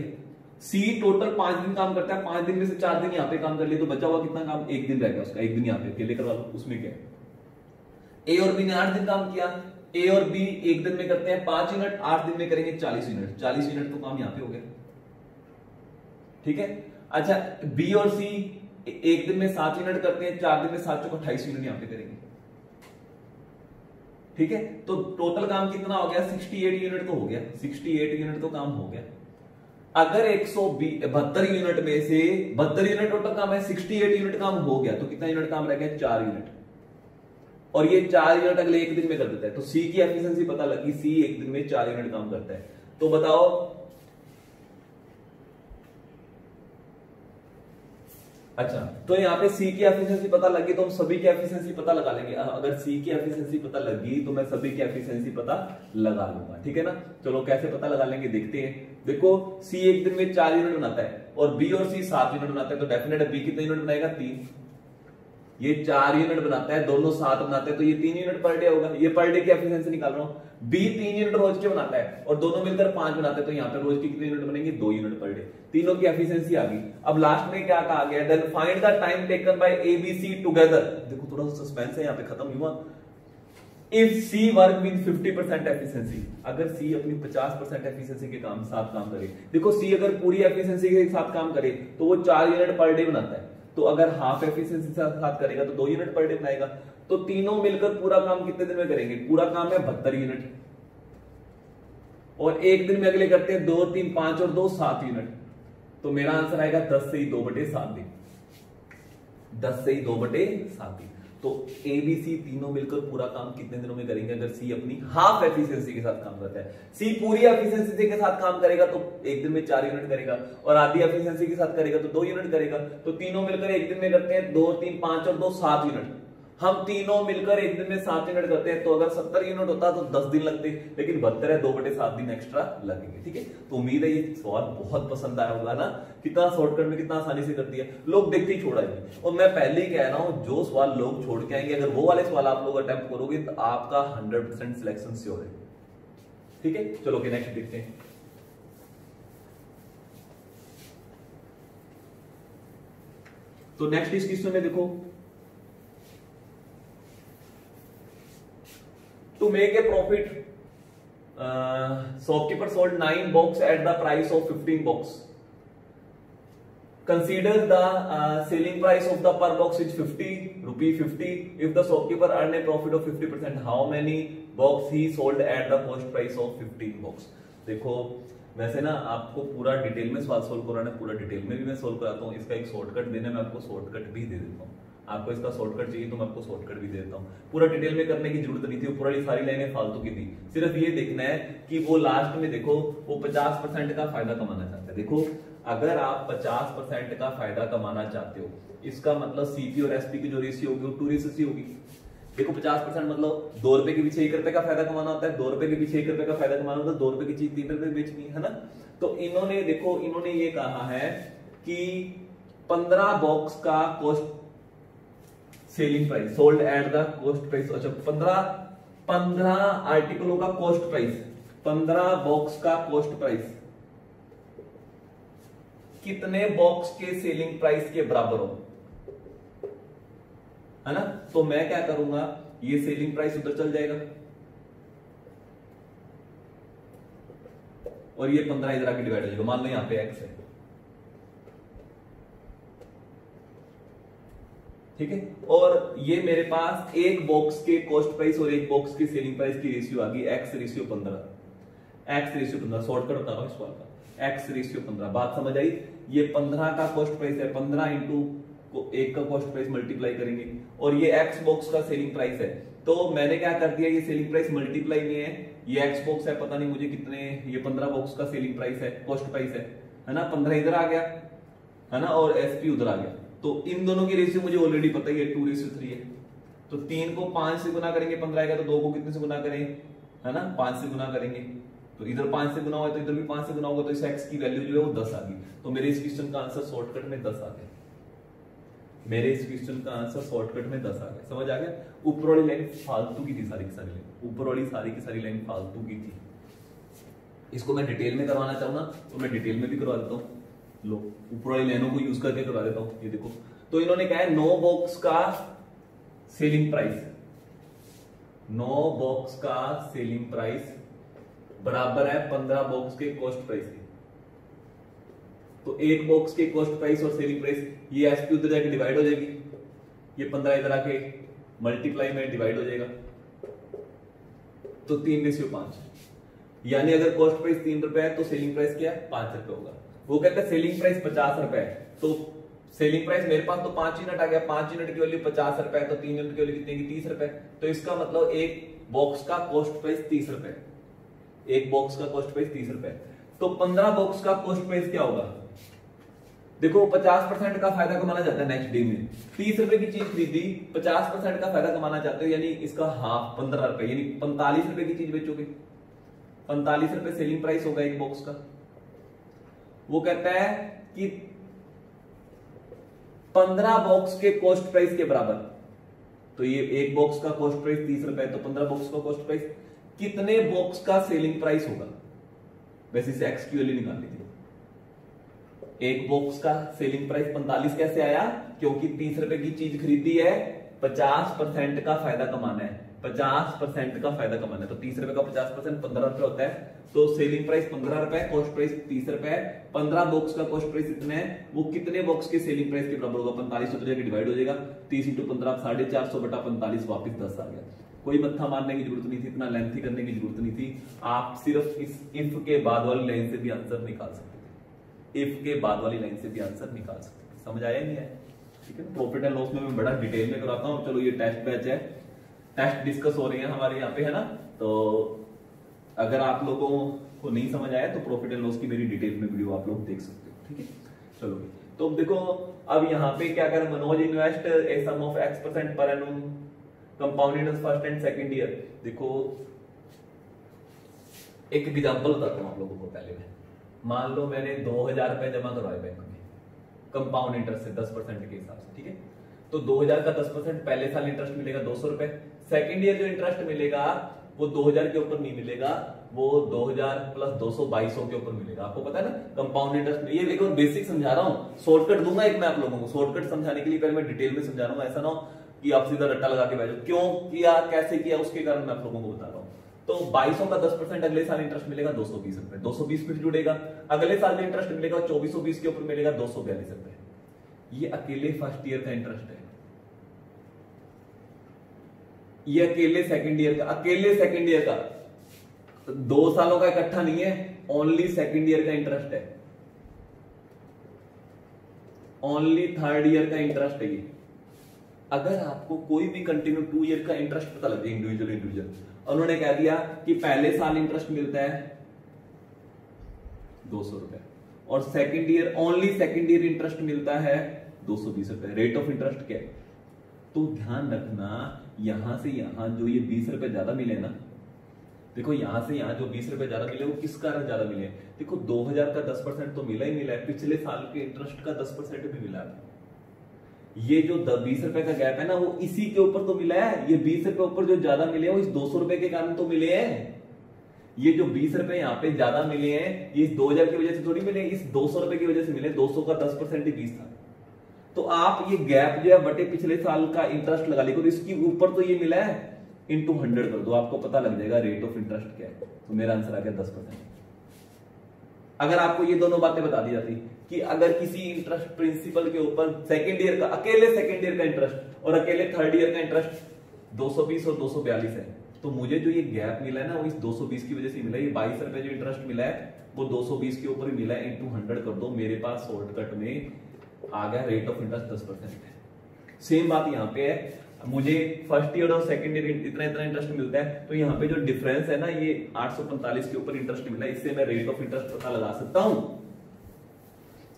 सी टोटल 5 दिन काम करता है, 5 दिन में से 4 दिन यहाँ पे काम कर लिए, तो बचा हुआ कितना काम? 1 दिन रह गया उसका, 1 दिन यहाँ पे अकेले करवा लो, उसमें क्या है। ए और बी ने 8 दिन काम किया, ए और बी एक दिन में करते हैं 5 यूनिट, 8 दिन में करेंगे 40 यूनिट, 40 यूनिट तो काम यहाँ पे हो गया, ठीक है। अच्छा बी और सी एक दिन में 7 यूनिट करते हैं, 4 दिन में 7 चौको 28 यूनिट यहाँ पे करेंगे, ठीक है। तो टोटल काम कितना हो गया? 68 यूनिट तो हो गया, 68 यूनिट तो काम हो गया। अगर 172 यूनिट में से 72 यूनिट टोटल काम है, 68 यूनिट काम हो गया, तो कितना यूनिट काम रह गया? 4 यूनिट, और ये 4 यूनिट अगले 1 दिन में कर देता है। तो सी की एफिशिएंसी पता लगी, सी एक दिन में 4 यूनिट काम करता है। तो बताओ अच्छा, तो यहाँ पे सी की एफिशिएंसी पता लगी तो हम सभी की एफिशिएंसी पता लगा लेंगे। अगर सी की एफिशिएंसी पता लगी तो मैं सभी की एफिशिएंसी पता लगा लूंगा, ठीक है ना। चलो कैसे पता लगा लेंगे देखते हैं। देखो सी एक दिन में 4 यूनिट बनाता है और बी और सी 7 यूनिट बनाते हैं, तो डेफिनेट है बी कितने यूनिट बनाएगा? 3। ये 4 यूनिट बनाता है, दोनों 7 बनाते हैं, तो ये 3 यूनिट पर डे होगा। ये पर डे की एफिशिएंसी निकाल रहा हूं। बी 3 यूनिट रोज के बनाता है और दोनों मिलकर 5 बनाते हैं, तो यहाँ पे रोज की कितने यूनिट बनेंगे? 2 यूनिट पर डे। तीनों की एफिशिएंसी आ गई। अब लास्ट में क्या कहा गया? Then find the time taken by A B C together. देखो थोड़ा सा सस्पेंस है यहाँ पे, खत्म हुआ। If C work with 50% efficiency, अगर सी अपनी 50% एफिशिएंसी के साथ काम करे, देखो सी अगर पूरी एफिशिएंसी के साथ काम करे तो वो 4 यूनिट पर डे बनाता है, तो अगर हाफ एफिशिएंसी के साथ करेगा तो 2 यूनिट पर डे बनाएगा। तो तीनों मिलकर पूरा काम कितने दिन में करेंगे? पूरा काम है 72 यूनिट, और एक दिन में अगले करते हैं 2 3 5 और 2 7 यूनिट। तो मेरा आंसर आएगा 10 से ही 2/7 दिन, 10 से ही 2/7 दिन। तो ए बी सी तीनों मिलकर पूरा काम कितने दिनों में करेंगे? अगर सी अपनी हाफ एफिशिएंसी के साथ काम करता है, सी पूरी एफिशिएंसी के साथ काम करेगा तो एक दिन में 4 यूनिट करेगा, और आधी एफिशिएंसी के साथ करेगा तो 2 यूनिट करेगा। तो तीनों मिलकर एक दिन में करते हैं 2 3 5 और 2 7 यूनिट। हम तीनों मिलकर एक दिन में 7 यूनिट करते हैं, तो अगर 70 यूनिट होता तो 10 दिन लगते, लेकिन 72 है, 2/7 दिन एक्स्ट्रा लगेंगे, ठीक है। तो उम्मीद है ये सवाल बहुत पसंद आया होगा ना, कितना शॉर्टकट में कितना आसानी से कर दिया, लोग देखते ही छोड़ आएंगे। और मैं पहले ही कह रहा हूं, जो सवाल लोग छोड़ के आएंगे, अगर वो वाले सवाल आप लोग अटेम्प्ट करोगे तो आपका 100% सिलेक्शन श्योर है, ठीक है। चलो नेक्स्ट देखते हैं। तो नेक्स्ट इस क्वेश्चन में देखो, to make a profit shopkeeper sold 9 box at the price of 15 box. Consider the selling price of the per box is 50 rupee 50. If the shopkeeper earn a profit of 50%, how many box he sold at the cost price of 15 box? देखो वैसे ना आपको पूरा डिटेल में सवाल सोल्व कराना है, पूरा डिटेल में भी मैं सोल्व कराता हूँ। इसका एक शॉर्टकट देना, मैं आपको शॉर्टकट भी दे देता हूँ। आपको इसका शॉर्टकट चाहिए तो मैं आपको शॉर्टकट भी दे देता हूँ। पूरा डिटेल में करने की जरूरत नहीं थी, पूरा सारी लाइनें फालतू की थी। सिर्फ ये देखना है कि वो लास्ट में देखो वो 50% का फायदा कमाना चाहता है। देखो अगर आप 50% का फायदा कमाना चाहते हो, इसका मतलब सीपी और एसपी की जो रेशियो होगी वो 2:3 होगी। देखो 50% मतलब 2 रुपए के पीछे 1 रुपए का फायदा कमाना होता है, 2 रुपए के पीछे 1 रुपए का फायदा कमाना होता है, 2 रुपए की चीज 3 रुपए बेचनी है ना। तो इन्होंने देखो इन्होंने ये कहा है कि 15 बॉक्स का cost selling price sold at the cost price. अच्छा 15 आर्टिकलों का कॉस्ट प्राइस, 15 बॉक्स का कॉस्ट प्राइस कितने बॉक्स के सेलिंग प्राइस के बराबर हो, है ना। तो मैं क्या करूंगा, ये सेलिंग प्राइस उधर चल जाएगा और ये 15 इधर आके डिवाइड हो जाएगा। मान लो यहां पे x है, ठीक है। और ये मेरे पास एक बॉक्स के कॉस्ट प्राइस और एक बॉक्स की सेलिंग प्राइस की रेशियो आ गई x/15, x/15 शॉर्टकट बता रहा हूं इस बात का, x/15। बात समझ आई। ये 15 का कॉस्ट प्राइस है, 15 इंटू एक का कॉस्ट प्राइस मल्टीप्लाई करेंगे और ये x बॉक्स का सेलिंग प्राइस है। तो मैंने क्या कर दिया, ये सेलिंग प्राइस मल्टीप्लाई में है, ये x बॉक्स है, पता नहीं मुझे कितने, ये 15 बॉक्स का सेलिंग प्राइस है, कॉस्ट प्राइस है ना। 15 इधर आ गया है ना और SP उधर आ गया। तो इन दोनों की रेशियो मुझे ऑलरेडी पता ही है, 2:3 है। तो 3 को 5 से गुना करेंगे 15 आएगा, तो 2 को कितने से गुना करें, है ना 5 से गुना करेंगे। तो इधर 5 से गुना हुआ तो इधर भी 5 से गुना होगा, तो इस x की वैल्यू जो है वो 10 आ गई। तो मेरे इस क्वेश्चन का आंसर शॉर्टकट में 10 आ गया, मेरे इस क्वेश्चन का आंसर शॉर्टकट में 10 आ गया। समझ आ गया। ऊपर वाली लाइन फालतू की थी, सारी की सारी लाइन, ऊपर वाली सारी की सारी लाइन फालतू की थी। इसको मैं डिटेल में करवाना चाहूँ ना तो मैं डिटेल में भी करवा देता हूँ। लो ऊपर वाली लाइनों को यूज करके करवा देता हूँ। ये देखो, तो इन्होंने कहा है 9 बॉक्स का सेलिंग प्राइस, 9 बॉक्स का सेलिंग प्राइस बराबर है 15 बॉक्स के कॉस्ट प्राइस के। तो एक बॉक्स के कॉस्ट प्राइस और सेलिंग प्राइस, ये SP उधर जाके डिवाइड हो जाएगी, ये 15 इधर आके मल्टीप्लाई में डिवाइड हो जाएगा, तो 3:5। यानी अगर कॉस्ट प्राइस 3 रुपए है तो सेलिंग प्राइस क्या है, 5 रुपए होगा। वो कहता है सेलिंग प्राइस 50 रुपए है, तो सेलिंग प्राइस मेरे पास तो 5 यूनिट आ गया, 5 यूनिट की वैल्यू 50 रुपए है, तो 3 यूनिट की वैल्यू कितनी की 30 रुपए। तो इसका मतलब एक बॉक्स का कॉस्ट प्राइस 30 रुपए, एक बॉक्स का कॉस्ट प्राइस 30 रुपए। तो 15 बॉक्स का कॉस्ट प्राइस क्या होगा, देखो 50% का फायदा कमाना चाहता है नेक्स्ट डे में, 30 रुपए की चीज खरीदी, 50% का फायदा कमाना चाहते हो, यानी इसका हाफ 15 रुपए, यानी 45 रुपए की चीज बेचोगे, 45 रुपए सेलिंग प्राइस होगा एक बॉक्स का। वो कहता है कि 15 बॉक्स के कॉस्ट प्राइस के बराबर, तो ये एक बॉक्स का कॉस्ट प्राइस 30 रुपए, तो 15 बॉक्स का कॉस्ट प्राइस कितने बॉक्स का सेलिंग प्राइस होगा। वैसे इसे x की वैल्यू निकालनी थी। एक बॉक्स का सेलिंग प्राइस 45 कैसे आया, क्योंकि 30 रुपए की चीज खरीदी है, 50% का फायदा कमाना है, 50% का फायदा कमाना है। तो 30 रुपए का 50% 15 रुपए होता है, तो सेलिंग प्राइस 15 रुपए, कॉस्ट प्राइस 30 रुपए है, 15 बॉक्स का कॉस्ट प्राइस इतने है, वो कितने बॉक्स के सेलिंग प्राइस के बराबर होगा, 45 तो जाके डिवाइड हो जाएगा, 30 × 15 450 बटा 45 वापिस 10 आ गया। कोई मत्था मारने की जरूरत नहीं थी, इतना लेंथी करने की जरूरत नहीं थी। आप सिर्फ इस इफ के बाद वाली लाइन से भी आंसर निकाल सकते थे, इफ के बाद वाली लाइन से भी आंसर निकाल सकते थे। समझ आया नहीं है, ठीक है। प्रॉफिट एंड लॉस में मैं बड़ा डिटेल में कराता हूँ। चलो ये टेस्ट बैच है, टेस्ट डिस्कस हो रही है हमारे यहाँ पे, है ना। तो अगर आप लोगों को नहीं समझ आया तो प्रॉफिट एंड लॉस की मेरी डिटेल में वीडियो आप लोग देख सकते हो, ठीक है। चलो तो देखो अब यहाँ पे क्या कर, Manoj invest a sum of x% per annum compound interest first and second year. देखो एक एग्जांपल बताता हूं आप लोगों को। पहले मैं मान लो मैंने 2000 रुपए जमा करवाए बैंक में कंपाउंड इंटरेस्ट से 10% के हिसाब से, ठीक है। तो 2000 का 10% पहले साल इंटरेस्ट मिलेगा 200 रुपए, सेकेंड ईयर जो इंटरेस्ट मिलेगा वो 2000 के ऊपर नहीं मिलेगा, वो 2000 प्लस 200 2200 के ऊपर मिलेगा। आपको पता है ना कंपाउंड इंटरेस्ट में, ये एक और बेसिक समझा रहा हूँ, शॉर्टकट दूंगा एक मैं आप लोगों को। शॉर्टकट समझाने के लिए पहले मैं डिटेल में समझा रहा हूँ, ऐसा ना हो कि आप सीधा रट्टा लगा के बैठो, क्यों किया कैसे किया उसके कारण मैं आप लोगों को बता रहा हूँ। तो 2200 का 10% अगले साल इंटरेस्ट मिलेगा 220 रुपए, 220 में जुड़ेगा। अगले साल में इंटरेस्ट मिलेगा 2420 के ऊपर मिलेगा 242 रुपए। ये अकेले फर्स्ट ईयर का इंटरेस्ट है, ये अकेले सेकंड ईयर का, अकेले सेकंड ईयर का, 2 सालों का इकट्ठा नहीं है, ओनली सेकंड ईयर का इंटरेस्ट है, ओनली थर्ड ईयर का इंटरेस्ट है ये। अगर आपको कोई भी कंटिन्यू 2 ईयर का इंटरेस्ट पता लगे इंडिविजुअल, उन्होंने कह दिया कि पहले साल इंटरेस्ट मिलता है 200 रुपए और second year only second year interest मिलता है 220 रुपए, रेट ऑफ इंटरेस्ट क्या है। तो ध्यान रखना यहां से यहां जो ये 20 रुपए ज्यादा मिले ना, देखो यहां से यहां जो 20 रुपए ज्यादा मिले वो किस कारण ज्यादा मिले? देखो 2000 का 10% तो मिला ही मिला है, पिछले साल के इंटरेस्ट का 10% भी मिला है। ये जो 20 रुपए का गैप है ना वो इसी के ऊपर तो मिला है। ये 20 रुपए ऊपर जो ज्यादा मिले हैं वो इस 200 रुपए के कारण तो मिले हैं। ये जो 20 रुपए यहाँ पे ज्यादा मिले हैं ये इस 2000 की वजह से थोड़ी मिले, इस 200 रुपए की वजह से मिले। 200 का 10% ही 20 था। तो आप ये गैप जो है बटे पिछले साल का इंटरेस्ट लगा लीजिए, तो इसके ऊपर तो ये मिला है, इंटू 100 कर दो, आपको पता लग जाएगा रेट ऑफ इंटरेस्ट क्या है। तो मेरा आंसर आ गया 10%। अगर आपको ये दोनों बातें बता दी जाती कि अगर किसी इंटरेस्ट प्रिंसिपल के ऊपर सेकंड ईयर का, अकेले सेकंड ईयर का इंटरेस्ट और अकेले थर्ड ईयर का इंटरेस्ट 220 और 242 है, तो मुझे जो ये गैप मिला है ना वो इस 220 की वजह से मिला है। ये 22 रुपए जो इंटरेस्ट मिला है वो 220 के ऊपर ही मिला है, इंटू 100 कर दो, मेरे पास शॉर्टकट में आ गया रेट ऑफ इंटरेस्ट 10% है। सेम बात यहाँ पे है, मुझे फर्स्ट ईयर और सेकंड ईयर इतना इतना इंटरेस्ट मिलता है, तो यहाँ पे जो डिफरेंस है ना ये 845 के ऊपर इंटरेस्ट मिला है, इससे मैं रेट ऑफ इंटरेस्ट पता लगा सकता हूं।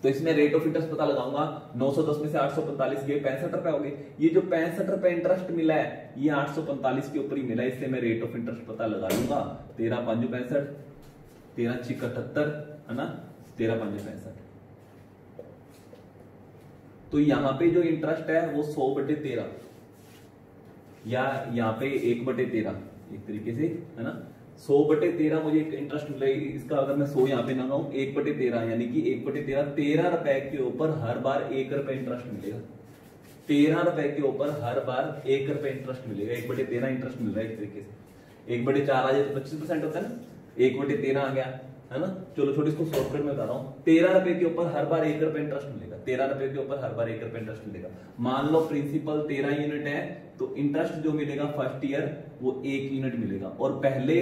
तो इसमें रेट ऑफ इंटरेस्ट पता लगाऊंगा, 910 में से 845 गए 65 रुपए हो गए। ये जो 65 रुपए इंटरेस्ट मिला है ये 845 के ऊपर ही मिला है, इससे मैं रेट ऑफ इंटरेस्ट पता लगा लूंगा। 13 5 65, 13 6 78 है ना, 13 5 65। तो यहाँ पे जो इंटरेस्ट है वो 100/13 या यहाँ पे 1/13 एक तरीके से है ना, 100/13 मुझे एक इंटरेस्ट मिला। इसका अगर मैं 100 यहाँ पे लगाऊं 1/13 यानी कि 1/13 13 रुपए के ऊपर हर बार 1 रुपए इंटरेस्ट मिलेगा। 13 रुपए के ऊपर हर बार 1 रुपए इंटरेस्ट मिलेगा। 1/13 इंटरेस्ट मिल रहा है एक तरीके से। 1/4 आ जाए तो 25% होता है ना, 1/13 आ गया है ना। चलो छोटे इसको शॉर्टकट में बता रहा हूँ, 13 रुपए के ऊपर हर बार 1 रुपए इंटरेस्ट मिलेगा। 13 रुपए के ऊपर हर बार 1 रुपए इंटरेस्ट मिलेगा। मान लो प्रिंसिपल 13 यूनिट है तो इंटरेस्ट जो मिलेगा फर्स्ट ईयर वो 1 यूनिट मिलेगा। और पहले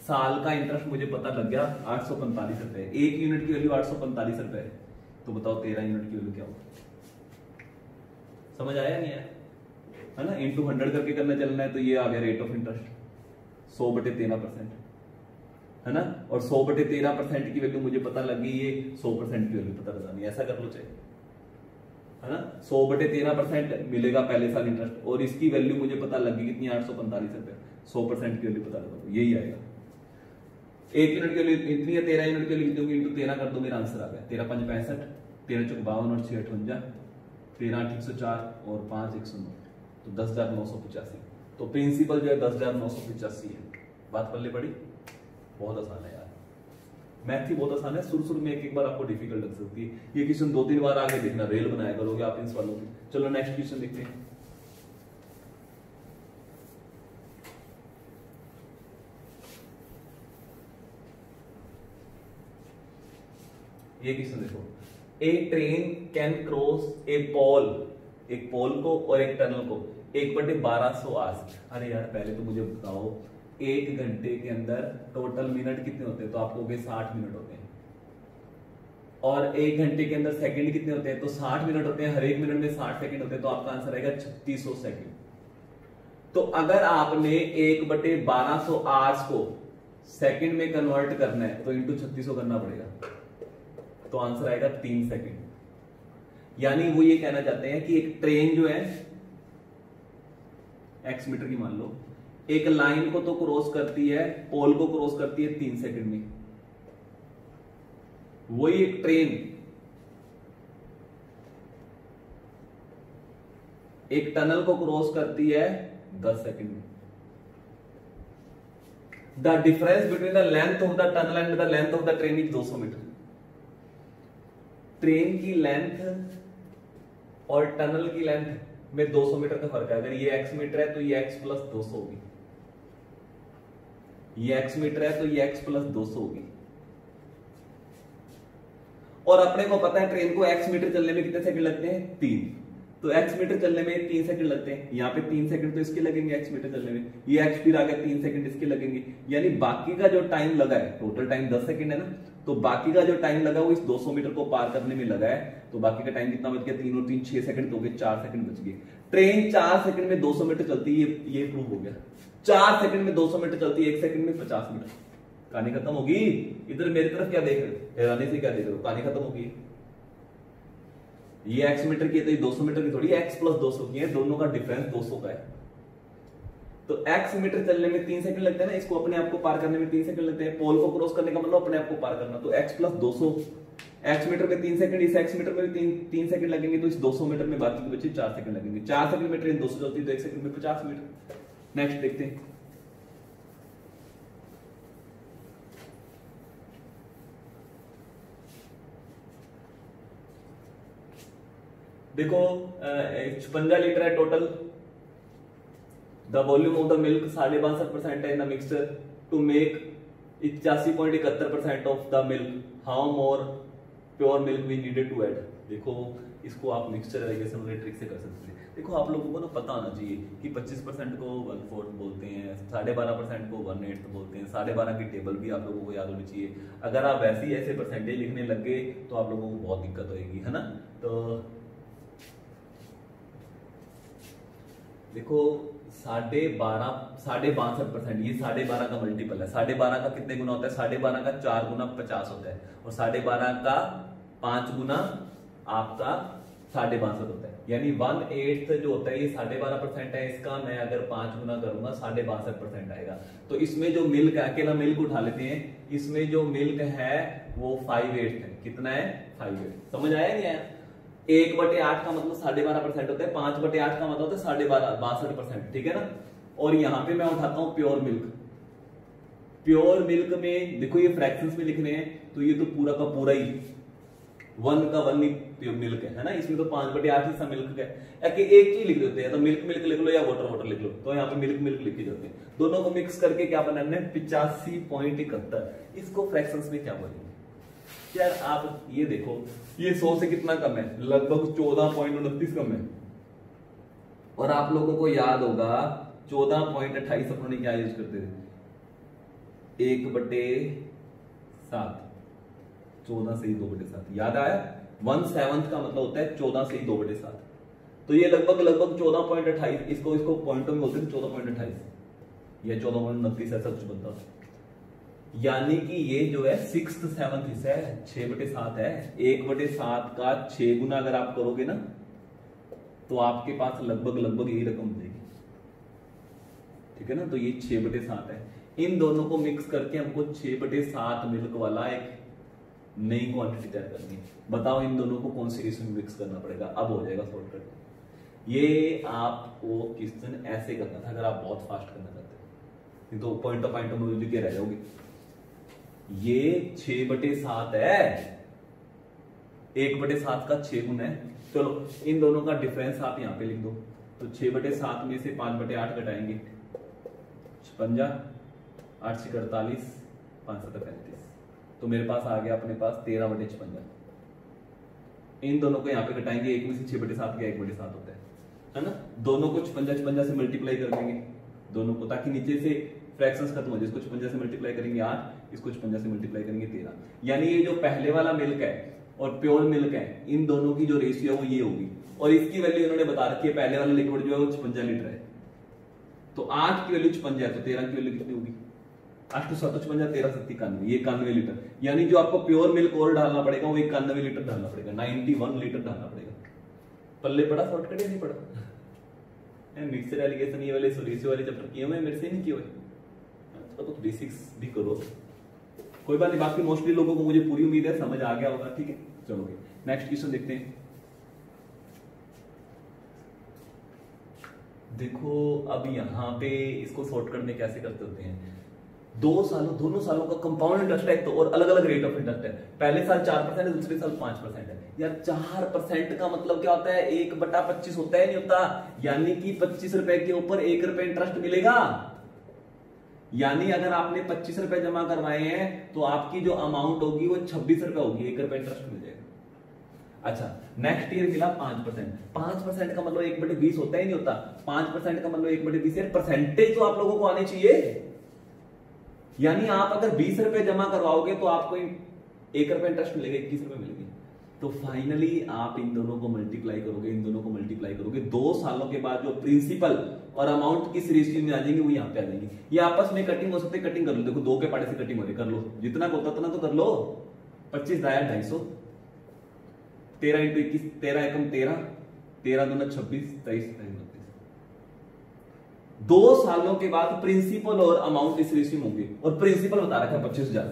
साल का इंटरेस्ट मुझे पता लग गया 845 रुपए। 1 यूनिट की वैल्यू 845 रुपए है, तो बताओ 13 यूनिट की वैल्यू क्या होगा? समझ आया नहीं आया? है ना, इंटू 100 करके करना चलना है, तो ये आ गया रेट ऑफ इंटरेस्ट 100/13% है ना। और 100/13% की वैल्यू मुझे पता लगी, ये 100% की वैल्यू पता लगानी, ऐसा कर लो चाहिए है ना। 100/13% मिलेगा पहले साल इंटरेस्ट और इसकी वैल्यू मुझे पता लगी कितनी, 845 रुपए। 100% की वैल्यू पता लगा, यही आएगा। 1 यूनिट के लिए इतनी है, 13 यूनिट के लिए कितनी होगी, इंटू 13 कर दो, मेरा आंसर आ गया 13 5 65, 13 चौक 52 और 6 58, 13 8 104 और 5 109, तो 10,985। तो प्रिंसिपल जो है 10,985 है। बात पल्ले पड़ी, बहुत आसान है यार, मैथ ही बहुत आसान है। शुरू में एक बार आपको डिफिकल्ट लग सकती है, ये क्वेश्चन 2-3 बार आगे देखना, रेल बनाया करोगे आप इन सवालों की। चलो नेक्स्ट क्वेश्चन देखते हैं। ये क्वेश्चन देखो, ए ट्रेन कैन क्रॉस ए पोल, एक पोल को और एक टनल को 1/1200 आवर्स। अरे यार पहले तो मुझे बताओ 1 घंटे के अंदर टोटल मिनट कितने होते हैं, तो आपको 60 मिनट होते हैं। और 1 घंटे के अंदर सेकंड कितने होते हैं, तो 60 मिनट होते हैं। हर एक मिनट में 60 सेकंड होते हैं, तो आपका आंसर आएगा 3600 सेकंड। तो अगर आपने 1/1200 आवर्स को सेकंड में कन्वर्ट करना है तो इंटू 3600 करना पड़ेगा, तो आंसर आएगा 3 सेकंड। यानी वो ये कहना चाहते हैं कि एक ट्रेन जो है x मीटर की मान लो, एक लाइन को तो क्रॉस करती है, पोल को क्रॉस करती है 3 सेकंड में। वही एक ट्रेन एक टनल को क्रॉस करती है 10 सेकंड में। The difference between the length of the tunnel and the length of the train is 200 metre. Train की लेंथ और टनल की लेंथ में 200 मीटर का फर्क है। अगर ये x मीटर है तो ये x प्लस 200 होगी, ये x मीटर है तो ये x प्लस 200 होगी। और अपने को पता है ट्रेन को x मीटर चलने में कितने सेकंड लगते हैं, 3। तो x मीटर चलने में 3 सेकंड लगते हैं, यहाँ पे 3 सेकंड तो इसके लगेंगे x मीटर चलने में, ये x फिर आ गया 3 सेकंड इसके लगेंगे। यानी बाकी का जो टाइम लगा है, टोटल टाइम 10 सेकंड है ना, तो बाकी का जो टाइम लगा वो इस 200 मीटर को पार करने में लगा है। तो बाकी का टाइम कितना बच गया, 3 और 3 6 सेकंड, तो हो गए 4 सेकंड बच गए। ट्रेन 4 सेकंड में 200 मीटर चलती है, ये प्रूव हो गया। 4 सेकंड में 200 मीटर चलती है, 1 सेकंड में 50 मीटर। कहानी खत्म होगी। इधर मेरी तरफ क्या देख रहे हो, हैरानी से क्या देख रहे हो, कहानी खत्म होगी। ये x मीटर की है तो ये 200 मीटर की थोड़ी, x प्लस 200 की है, दोनों का डिफरेंस 200 का है। तो x मीटर चलने में 3 सेकंड लगते हैं ना, इसको अपने आप को पार करने में 3 सेकंड लगते हैं। पोल को क्रॉस करने का मतलब अपने आप को पार करना। तो x प्लस 200, x मीटर में 3 सेकंड, इस x मीटर में भी 3 सेकंड लगेंगे, तो इस 200 मीटर में बाकी के बचे 4 सेकंड लगेंगे। 4 सेकंड में ट्रेन 200 चलती है, तो 1 सेकंड में 50 मीटर। नेक्स्ट देखते हैं। देखो 56 लीटर है total. The volume of the milk 62.5% है in the mixture to make 81.71% of the milk. How more pure milk we needed to add. देखो इसको आप मिक्सचर एलिगेशन वाले ट्रिक से कर सकते हैं। देखो आप लोगों को ना पता होना चाहिए कि 25% को 1/4 बोलते हैं, 12.5% को 1/8 बोलते हैं। 12.5 की टेबल भी आप लोगों को याद होनी चाहिए। अगर आप वैसे ही ऐसे परसेंटेज लिखने लग गए तो आप लोगों को बहुत दिक्कत होगी, है ना। तो देखो 62.5%, ये 12.5 का मल्टीपल है। 12.5 का कितने गुना होता है? 12.5 का 4 गुना 50 होता है, और 12.5 का 5 गुना आपका 62.5 होता है। यानी 1/8 जो होता है ये 12.5% है। इसका मैं अगर 5 गुना करूंगा 62.5% आएगा। तो इसमें जो मिल्क है, अकेला मिल्क उठा लेते हैं, इसमें जो मिल्क है वो 5/8 है। कितना है? 5/8। समझ आया नहीं आया? 1/8 का मतलब 12.5% होता है, 5/8 का मतलब होता है 62.5%, ठीक है ना। और यहां पे मैं उठाता हूं प्योर मिल्क। प्योर मिल्क में देखो ये फ्रैक्शंस में लिखने हैं, तो ये तो पूरा का पूरा ही 1 का 1 ही प्योर मिल्क है ना। इसमें तो 5/8 हिस्सा मिल्क का है। एक चीज लिख देते हैं, तो मिल्क मिल्क लिख लो या वाटर वाटर लिख लो। तो यहाँ पे मिल्क मिल्क लिखे जाते हैं। दोनों को मिक्स करके क्या बनाना है? 85.71। इसको फ्रैक्शंस में क्या बोलेंगे यार? आप ये देखो, ये 100 से कितना कम है? लगभग 14.29 कम है। और आप लोगों को याद होगा 14.28 अपनों ने क्या यूज करते थे? 1/7। 14 से ही 2/7 याद आया? 1/7 का मतलब होता है 14 से ही 2/7। तो ये लगभग 14.28, इसको पॉइंटों में बोलते हैं 14.28 या 14.29 ऐसा कुछ बनता है। यानी कि ये जो है 6th 7th हिस्सा है, 6/7 है। 1/7 का 6 गुना अगर आप करोगे ना तो आपके पास लगभग यही रकम मिलेगी, ठीक है ना। तो ये 6/7 है। इन दोनों को मिक्स करके हमको 6/7 मिल्क वाला एक नई क्वांटिटी तैयार करनी है। बताओ इन दोनों को कौन सी रेशियो में मिक्स करना पड़ेगा? अब हो जाएगा शॉर्टकट। ये आपको क्वेश्चन ऐसे करना था अगर आप बहुत फास्ट करना चाहते हो, तो पॉइंट ऑफ में लिख के रह जाओगे। ये 6/7 है, 1/7 का 6 गुना है। चलो इन दोनों का डिफरेंस आप यहां पे लिख दो। तो 6/7 में से 5/8 घटाएंगे 56, 8 से 48, 5 से 35, तो मेरे पास आ गया अपने पास 13/56। इन दोनों को यहाँ पे घटाएंगे, एक में से 6/7 का 1/7 होता है ना। दोनों को 56 से मल्टीप्लाई कर देंगे दोनों को, ताकि नीचे से फ्रैक्शंस खत्म हो जाए। इसको 56 से मल्टीप्लाई करेंगे 8, इसको 56 से मल्टीप्लाई करेंगे 13। यानी ये जो पहले वाला मिल्क है और प्योर मिल्क है, इन दोनों की जो रेशियो है वो ये होगी। और इसकी वैल्यू इन्होंने बता रखी है, पहले वाला लिक्विड जो है वो 56 लीटर है। तो 8 की वैल्यू 56 है, तो 13 की वैल्यू कितनी होगी? 8 तो 7 56, 13 7 91, ये 91 लीटर। यानी जो आपको प्योर मिल्क और डालना पड़ेगा वो 91 लीटर डालना पड़ेगा, 91 लीटर डालना पड़ेगा। पल्ले पड़ा शॉर्टकट या नहीं पड़ा? मिक्सर एलिगेशन ये वाले रेशियो वाले चैप्टर किए हुए मेरे से नहीं किए हुए, तो बेसिक्स भी करो, कोई बात नहीं। बाकी मोस्टली लोगों को मुझे पूरी उम्मीद है समझ आ गया होगा, ठीक है। चलो नेक्स्ट क्वेश्चन देखते हैं। देखो अब यहाँ पे इसको शॉर्टकट में कैसे करते होते हैं? दोनों सालों का कंपाउंड इंटरेस्ट है तो, और अलग अलग रेट ऑफ इंटरेस्ट है। पहले साल 4% है, दूसरे साल 5% है। यार 4% का मतलब क्या होता है? 1/25 होता है, नहीं होता? यानी कि 25 रुपए के ऊपर 1 रुपए इंटरेस्ट मिलेगा। यानी अगर आपने 25 रुपए जमा करवाए हैं तो आपकी जो अमाउंट होगी वो 26 रुपए होगी, 1 रुपए इंटरेस्ट मिल जाएगा। अच्छा नेक्स्ट ईयर मिला 5%। 5% का मतलब 1/20 होता है, नहीं होता? 5% का मतलब 1/20 है। परसेंटेज तो आप लोगों को आनी चाहिए। यानी आप अगर 20 रुपए जमा करवाओगे तो आपको 1 रुपए इंटरेस्ट मिलेगा, 21 रुपए मिलेंगे। तो फाइनली आप इन दोनों को मल्टीप्लाई करोगे, इन दोनों को मल्टीप्लाई करोगे, 2 सालों के बाद जो प्रिंसिपल और अमाउंट किस रेशियो में आ जाएंगे वो यहाँ पे आ जाएंगे। ये आपस में कटिंग हो सकती है, कटिंग कर लो। देखो 2 के पाड़े से कटिंग हो रही, कर लो जितना होता उतना तो कर लो। 25 दाया 250, 13 × 21, 13 एकम 13, 13 दूना 26, 23 32, 2 सालों के बाद प्रिंसिपल और अमाउंट इस रेशियो में होंगे, और प्रिंसिपल बता रखा है 25,000,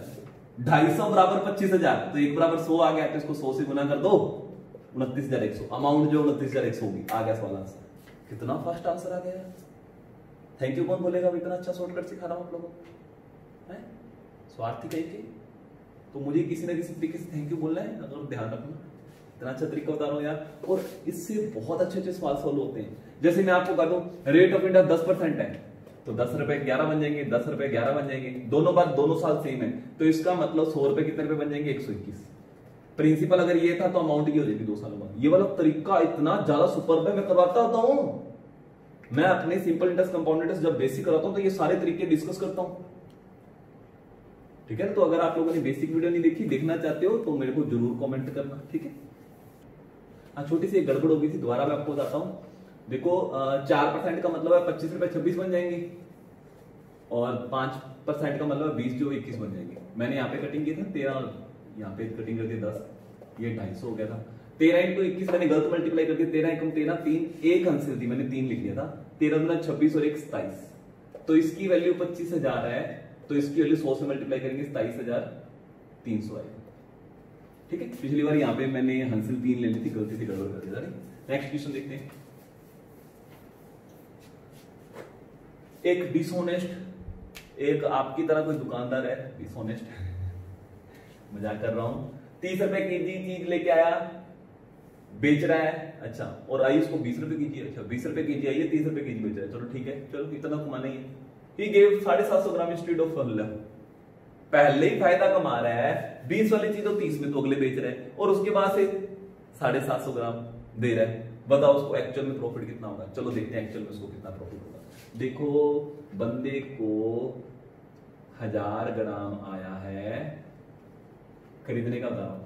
250 बराबर 25,000, तो 1 बराबर 100 आ गया, तो इसको 100 से गुना कर दो, 29,100, अमाउंट जो 29,100 होगी, आ गया सवाल आंसर। कितना फास्ट आंसर आ गया। थैंक यू कौन बोलेगा, इतना अच्छा शॉर्टकट सिखा रहा हूं आप लोगों को, स्वार्थी कहेंगे तो मुझे किसी ना किसी तरीके से थैंक यू बोलना है, अगर ध्यान रखना, इतना अच्छा तरीका बता रहा हूं यार, और इससे बहुत अच्छे अच्छे सवाल सॉल्व होते हैं। जैसे मैं आपको कह दूं रेट ऑफ इंटरेस्ट 10% है, तो 10 रुपए 11 बन जाएंगे, 10 रुपए 11 बन जाएंगे, दोनों बार दोनों साल सेम है, तो इसका मतलब 100 रुपए कितने रुपए बन जाएंगे, 121। प्रिंसिपल अगर ये था तो अमाउंट ये हो जाएगी 2 सालों बाद। ये वाला तरीका इतना ज्यादा सुपर है, मैं करवाता होता हूं। मैं अपने सिंपल इंटरेस्ट कंपाउंड इंटरेस्ट जब बेसिक कराता हूं तो ये सारे तरीके डिस्कस करता हूं, ठीक है। तो अगर आप लोगों ने बेसिक वीडियो नहीं देखी, देखना चाहते हो तो मेरे को जरूर कमेंट करना, ठीक है। छोटी सी एक गड़बड़ हो गई थी, दोबारा मैं आपको बताता हूं। देखो 4% का मतलब है 25 रुपए 26 बन जाएंगे, और 5% का मतलब 20 जो 21 बन जाएंगे। मैंने यहाँ पे कटिंग की थी 13, यहाँ पे कटिंग कर दी 10, ये 250 हो गया था। 13 इंटू 21 मैंने गलत मल्टीप्लाई कर दिया, 13 एकम 13, 3 एक आंसर थी, मैंने 3 लिख दिया था, 13 दूना 26 और 1 27, तो इसकी वैल्यू 25,000 है, तो इसकी वैल्यू 100 से मल्टीप्लाई करेंगे 27,300 आएगा, ठीक है। पिछली बार यहाँ पे मैंने हंसिल 3 ले ली थी, गलती से गड़बड़ कर दिया। नेक्स्ट क्वेश्चन देखते हैं। एक डिसऑनेस्ट, एक आपकी तरह कोई दुकानदार है, डिसऑनेस्ट मजाक कर रहा हूं, 30 रुपए केजी चीज लेके आया, बेच रहा है, अच्छा, और आई उसको 20 रुपए केजी, अच्छा 20 रुपए केजी आई है, 30 रुपए केजी बेच रहा है, चलो ठीक है, चलो इतना कमाना ही है। He gave 750 gram instead of 12, पहले ही फायदा कमा रहा है, 20 वाली चीज तो 30 में तो अगले बेच रहे हैं, और उसके बाद से 750 ग्राम दे रहा है। बताओ उसको एक्चुअल में प्रॉफिट कितना होगा, चलो देखते हैं एक्चुअल में उसको कितना प्रॉफिट होगा। देखो बंदे को 1000 ग्राम आया है खरीदने का दाम,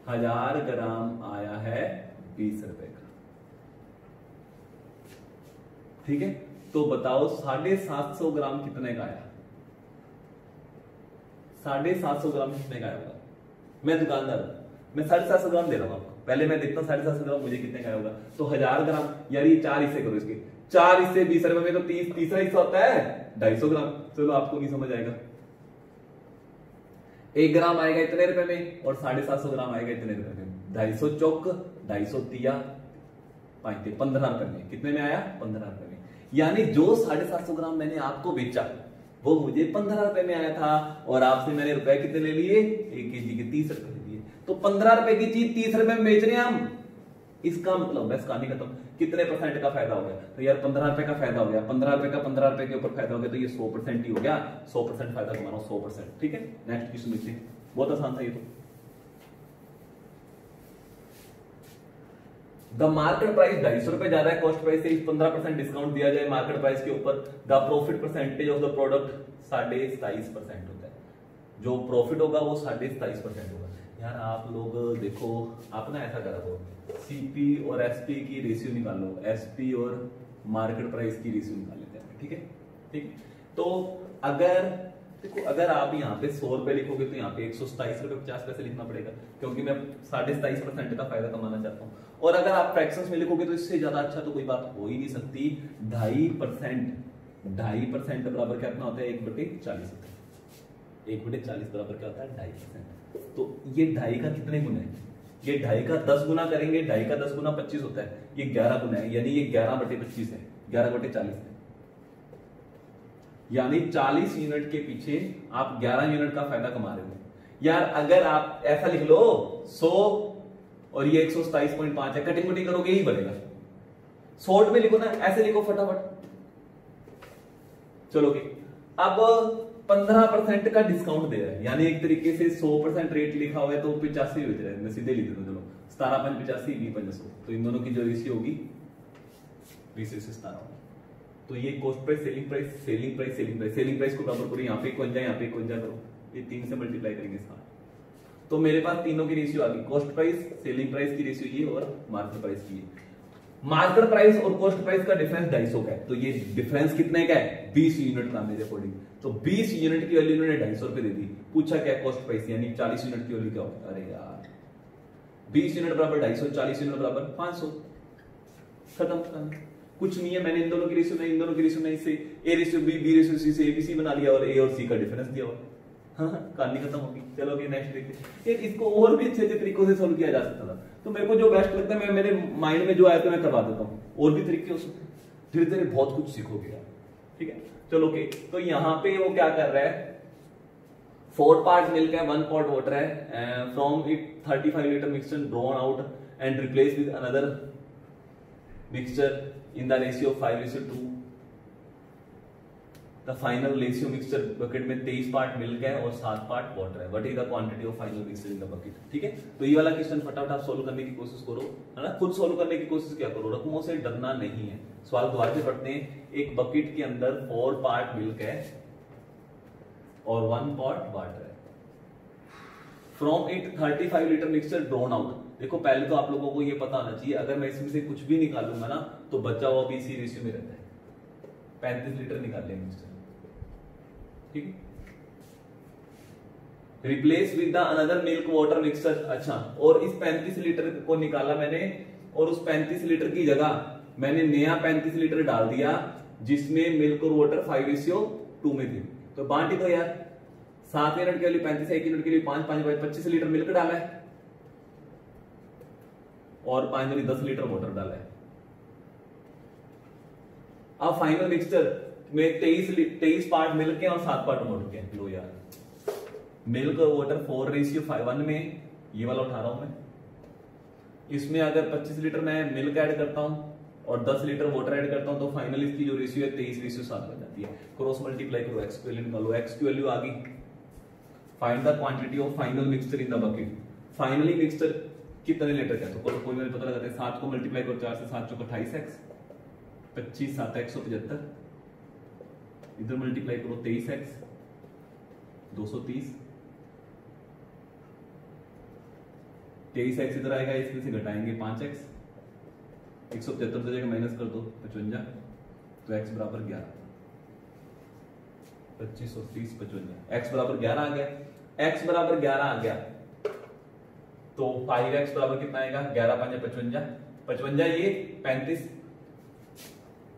1000 ग्राम आया है 20 रुपए का, ठीक है। तो बताओ 750 ग्राम कितने का आया, 750 ग्राम कितने का आया होगा। मैं दुकानदार हूं, मैं 750 ग्राम दे रहा हूं आपको, पहले मैं देखता हूं 750 ग्राम मुझे कितने का होगा। तो 1000 ग्राम यार ये 4 हिस्से करो, इसके 4 हिस्से 20 रुपए में, तो 30 तीसरा हिस्सा होता है 250 ग्राम। चलो आपको नहीं समझ आएगा, 1 ग्राम आएगा इतने रुपए में, और 750 ग्राम आएगा इतने रुपए में, 250 चौक 250 तिया 15 रुपए में, कितने में आया 15 रुपए में। यानी जो 750 ग्राम मैंने आपको बेचा वो मुझे 15 रुपए में आया था, और आपसे मैंने रुपए कितने ले लिए, 1 केजी के 30 रुपए ले लिए, तो 15 रुपए की चीज 30 रुपए में बेच रहे हैं हम। इसका मतलब बस कहानी खत्म। कितने परसेंट का फायदा हो गया, तो यार 15 रुपए का फायदा हो गया, 15 रुपए का 15 रुपए के ऊपर फायदा हो गया, तो ये 100% ही हो गया, 100% फायदा कमा रहा हूं, 100%, ठीक है। नेक्स्ट क्वेश्चन देखते हैं, बहुत आसान था ये तो। द मार्केट प्राइस 250 रुपए ज्यादा है कॉस्ट प्राइस से, 15% डिस्काउंट दिया जाए मार्केट प्राइस के ऊपर, the profit percentage of the product 27.5% होता है, जो प्रॉफिट होगा वो 27.5% होगा। यार आप लोग देखो, आप ना ऐसा करा दो, सीपी और एसपी की रेशियो निकाल लो, एसपी और मार्केट प्राइस की रेशियो निकाल लेते हैं, ठीक है, ठीक। तो अगर देखो, अगर आप यहाँ पे 100 रुपए लिखोगे तो यहाँ पे 127 रुपए 50 पैसे लिखना पड़ेगा, क्योंकि मैं 27.5% का फायदा कमाना चाहता हूँ। और अगर आप फ्रैक्शंस में लिखोगे तो इससे ज्यादा अच्छा तो कोई बात हो ही नहीं सकती। 2.5% बराबर कितना होता है, 1/40 होता है, 1/40 बराबर क्या होता है 2.5%। तो ये 2.5 का कितने गुना है, ये 2.5 का 10 गुना करेंगे, 2.5 का 10 गुना 25 होता है, ये 11 गुना है, यानी ये 11/25 है, 11/40 है, यानी 40 यूनिट के पीछे आप 11 यूनिट का फायदा कमा रहे हो। यार अगर आप ऐसा लिख लो 100 और ये 127.5 है, कटिंग वटिंग करोगे यही बढ़ेगा। शॉर्ट में लिखो ना, ऐसे लिखो फटाफट। चलो अब 15% का डिस्काउंट दे रहा है, यानी एक तरीके से 100% रेट लिखा हुआ है तो 85 बेच रहा है, मैं सीधे लिख देता हूं, चलो 17.85 20.500, तो इन दोनों की जो रेशियो होगी 20 से 17, तो ये cost price selling price selling price selling price, selling price को बराबर करो, यहाँ पे 51 यहाँ पे 51 करो, ये 3 से मल्टीप्लाई करेंगे साथ, तो मेरे पास तीनों की रेशियो आ गई, कॉस्ट प्राइस सेलिंग प्राइस की रेशियो ये और मार्केट प्राइस की। मार्केट प्राइस और कॉस्ट प्राइस का डिफरेंस 250 का है, तो ये डिफरेंस कितने का है 20 यूनिट का मेरे अकॉर्डिंग, तो 20 यूनिट की वैल्यू इन्होंने 250 रुपए दे दी। पूछा क्या कॉस्ट प्राइस, यानी 40 यूनिट की वैल्यू क्या होगी, अरे यार 20 यूनिट बराबर 250, 40 यूनिट बराबर 500, खत्म। कुछ नहीं है, मैंने इन दोनों की रेशियो में, इन दोनों की रेशियो में इससे A ratio B, B ratio C से एबीसी बना लिया और ए और सी का डिफरेंस दिया हुआ। हाँ, कहानी खत्म होगी। चलो अभी नेक्स्ट देखते हैं। इसको और भी अच्छे तरीकों से सोल्व किया जा सकता था, तो मेरे को जो बेस्ट लगता है, मैं मेरे माइंड में जो आया तो मैं करवा देता हूँ। और भी तरीके हो सकते हैं, धीरे धीरे बहुत कुछ सीखोगे यार। ठीक है, चलो ओके। तो यहाँ पे वो क्या कर रहा है, 4 पार्ट मिल्क है, 1 पॉट वाटर है, from it 35 litre mixture drawn out and replace with another mixture in the ratio 5:2। The final ratio mixture bucket में 23 पार्ट मिल्क है और 7 पार्ट वाटर है। What is the quantity of final mixture in the bucket. ठीक है, तो ये वाला क्वेश्चन फटाफट आप सोल्व करने की कोशिश करो, है ना। खुद सोल्व करने की कोशिश क्या करो, रकमों से डरना नहीं है। सवाल दोबारा से पढ़ते हैं। एक बकेट के अंदर 4 पार्ट मिल्क है और 1 पार्ट वाटर है। From it 35 litre mixture drawn out. देखो पहले तो आप लोगों को ये पता होना चाहिए, अगर मैं इसमें से कुछ भी निकालूंगा ना तो बचा हुआ भी इसी रेशियो में रहता है। 35 लीटर निकाल लेंगे मिक्सचर। ठीक है, replace with the another milk water mixture. अच्छा, और इस 35 लीटर को निकाला मैंने और उस 35 लीटर की जगह मैंने नया 35 लीटर डाल दिया जिसमें मिल्क और वाटर 5:2 में थी। तो बांटी दो यार, 7 यूनिट के लिए 35 है, 1 यूनिट के लिए 5, 5 25 लीटर मिल्क डाला है और 5 यानी 10 लीटर वाटर डाला है। अब फाइनल मिक्सचर में 23 पार्ट मिल्क है और 7 पार्ट वाटर के। लो यार, मिल्क और वाटर 4:1 में, ये वाला उठा रहा हूं मैं। इसमें अगर 25 लीटर मैं मिल्क ऐड करता हूं और 10 लीटर वाटर ऐड करता हूं तो फाइनल इसकी जो रेशियो है 23:7 बन जाती है। क्रॉस मल्टीप्लाई करो, एक्स की वैल्यू निकालो, एक्स की वैल्यू आ गई। Find the quantity of final mixture in the bucket. Finally mixture कितने लीटर का, तो कोई मैंने पता लगाते हैं। 7 को मल्टीप्लाई करो 4 से, 7 चौका 28x, 25 7 175, इधर मल्टीप्लाई करो 23x 230, 23x इधर आएगा, इसमें से घटाएंगे 5x, 175 जगह माइनस कर दो 55, तो x बराबर 11। 25 और 30 55, x बराबर 11 आ गया। x बराबर 11 आ गया तो 5x बराबर कितना आएगा, 11 5 55, 55 ये 35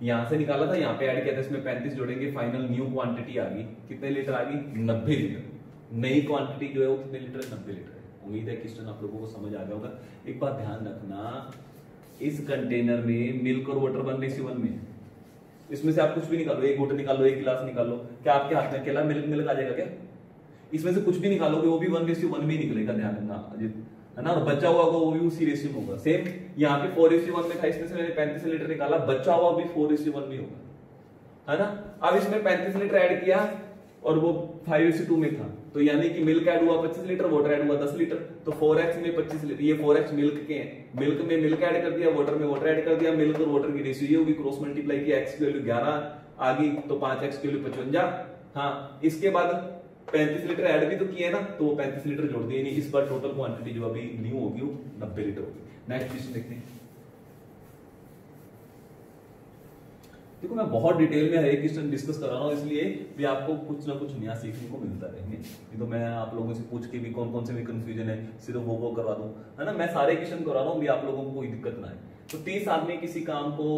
यहां से निकाला था, यहां पे ऐड किया था, इसमें 35 जोड़ेंगे, फाइनल न्यू क्वांटिटी आ गई। कितने लीटर आ गई, 90 लीटर। नई क्वांटिटी जो है वो कितने लीटर है, 90 लीटर है। उम्मीद है क्वेश्चन आप लोगों को समझ आ गया होगा। एक बात ध्यान रखना, इस कंटेनर में मिल्क और वाटर 1:1 में, इसमें से आप कुछ भी निकालो, एक घूंट निकालो, एक गिलास निकालो, क्या आपके हाथ में अकेला मिल्क आ जाएगा क्या? इसमें से कुछ भी निकालोगे वो भी 1:1 में निकलेगा, ध्यान रखना, है ना। और बचा हुआ वो भी उसी रेशियो में होगा। सेम यहाँ पे 4:1 में था, इसमें से मैंने 35 लीटर निकाला, बचा हुआ भी 4:1 में होगा, है ना। अब इसमें 35 लीटर ऐड किया और वो 5:2 में था, तो यानी कि मिल्क ऐड हुआ 25 लीटर, वाटर ऐड हुआ 10 लीटर, तो 4x में 25 लीटर, ये 4x मिल्क के हैं, मिल्क में मिल्क ऐड कर दिया, वाटर में वाटर ऐड कर दिया, मिल्क और वाटर की रेशियो ये होगी, क्रॉस मल्टीप्लाई किया, x की वैल्यू 11 आ गई, तो 5x की वैल्यू 55। हाँ, इसके बाद 35 लीटर ऐड भी तो किया है ना, तो वो 35 लीटर जोड़ दिए, नहीं इस बार टोटल क्वांटिटी जो अभी न्यू होगी वो 90 लीटर होगी। नेक्स्ट क्वेश्चन देखते हैं। देखो मैं बहुत डिटेल में हर एक क्वेश्चन डिस्कस कर रहा हूँ, इसलिए भी आपको कुछ ना कुछ नया सीखने को मिलता रहेंगे। ये तो मैं आप लोगों से पूछ के भी कौन से भी कंफ्यूजन है सिर्फ वो करवा दूं, है ना। मैं सारे क्वेश्चन करवा रहा हूँ भी आप लोगों को कोई दिक्कत ना है। तो 30 आदमी किसी काम को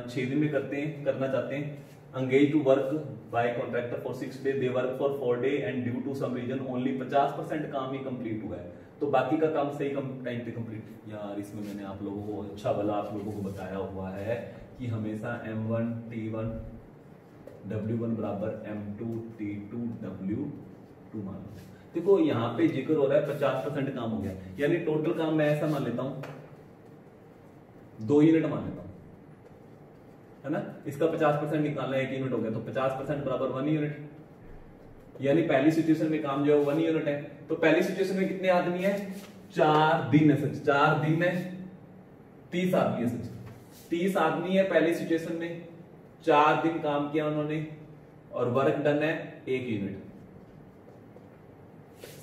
6 दिन में करना चाहते हैं। engaged to work by contractor for 6 days, they work for 4 days and due to some reason only 50% काम ही कंप्लीट हुआ है, तो बाकी का काम सही टाइम पे कंप्लीट। यार इसमें मैंने आप लोगों को अच्छा भला आप लोगों को बताया हुआ है कि हमेशा M1 T1 W1 बराबर M2 T2 W2 मान लो। देखो यहाँ पे जिक्र हो रहा है 50% काम हो गया, यानी टोटल काम मैं ऐसा मान लेता हूं 2 यूनिट मान लेता हूं, है ना। इसका 50% निकालना है, 1 यूनिट हो गया, तो 50% बराबर 1 यूनिट, यानी पहली सिचुएशन में काम जो है 1 यूनिट है। तो पहली सिचुएशन में कितने आदमी है, 4 दिन है सच, 4 दिन में 30 आदमी है सच, 30 आदमी है पहली सिचुएशन में, 4 दिन काम किया उन्होंने और वर्क डन है 1 यूनिट।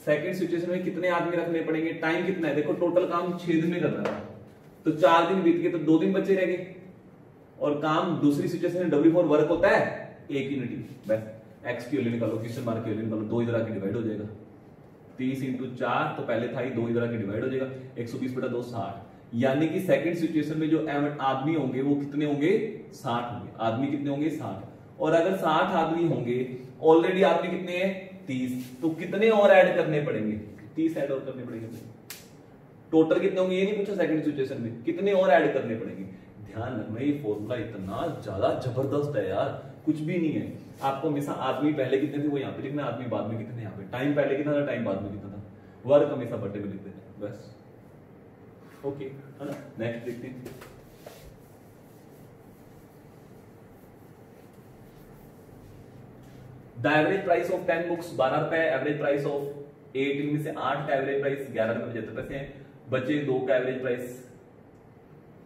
सेकेंड सिचुएशन में कितने आदमी रखने पड़ेंगे, टाइम कितना है, देखो टोटल काम 6 दिन में करना है, तो 4 दिन बीत गए तो 2 दिन बचे रह गए, और काम दूसरी सिचुएशन में W4 वर्क होता है 1 यूनिट ही, बस x की वैल्यू निकालो, क्वेश्चन मार्क की वैल्यू निकालो, 2 इधर आके डिवाइड हो जाएगा, 30 × 4 तो पहले था ही, 2 इधर आके डिवाइड हो जाएगा, 120/2 60, यानी कि सेकंड सिचुएशन में जो आदमी होंगे वो कितने होंगे, 60 होंगे। आदमी कितने होंगे, 60। और अगर 60 आदमी होंगे, ऑलरेडी आदमी कितने हैं, 30, तो कितने और ऐड करने पड़ेंगे, 30 ऐड और करने पड़ेंगे। टोटल कितने होंगे ये नहीं पूछा, सेकंड सिचुएशन में कितने और ऐड करने पड़ेंगे। ध्यान रखना ये फॉर्मूला इतना ज्यादा जबरदस्त है यार, कुछ भी नहीं है। आपको हमेशा आदमी पहले कितने थे वो यहाँ पे लिखना, आदमी बाद में कितने यहाँ पे, टाइम पहले कितना था, टाइम बाद में कितना था, वर्क हमेशा बटे में लिख देते हैं बस। ओके है ना, नेक्स्ट देखते हैं। The average price of 10 books 12 रुपए, एवरेज प्राइस ऑफ 8, इनमें से 8 का एवरेज प्राइस 11.75 है, बचे 2 का average price.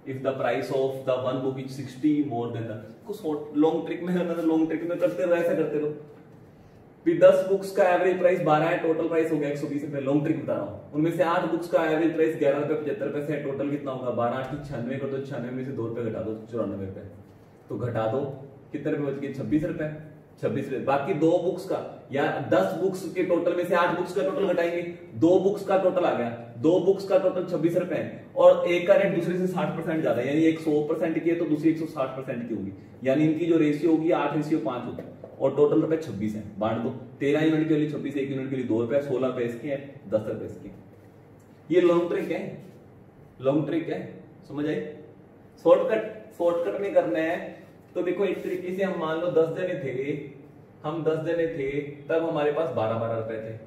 If the price of the one book is 60 more than the, कुछ लॉन्ग ट्रिक में करना, लॉन्ग ट्रिक में करते रहो, ऐसा करते रहो। फिर 10 बुक्स का एवरेज प्राइस 12 है, टोटल प्राइस हो गया 120 रुपए। लॉन्ग ट्रिक बता रहा हूँ। उनमें से 8 बुक्स का एवरेज प्राइस 11.75 रुपए है, टोटल कितना होगा, 12 8 96 कर दो, 96 में से 2 रुपए घटा दो, 94 रुपए। तो घटा दो, कितने रुपए बच गए, 26 रुपए, 26 रुपए। बाकी 2 बुक्स का या 10 बुक्स के टोटल में से 8 बुक्स का टोटल घटाएंगे, 2 बुक्स का टोटल आ गया, 2 बुक्स का टोटल 26 रुपए है, और एक का रेट दूसरे से 60% ज्यादा है, यानी एक 100% की है तो दूसरी 160% की होगी, यानी इनकी जो रेशियो होगी 8:5 होगी, और टोटल रुपए 26 है। बांट दो, 13 यूनिट के लिए 26, 1 यूनिट के लिए 2 रुपए, 16 रुपए इसके हैं, 10 रुपए इसके। ये लॉन्ग ट्रिक है, लॉन्ग ट्रिक है, समझ आई। शॉर्टकट में करना है तो देखो, एक तरीके से हम मान लो 10 जने थे, हम 10 जने थे, तब हमारे पास 12-12 रुपए थे।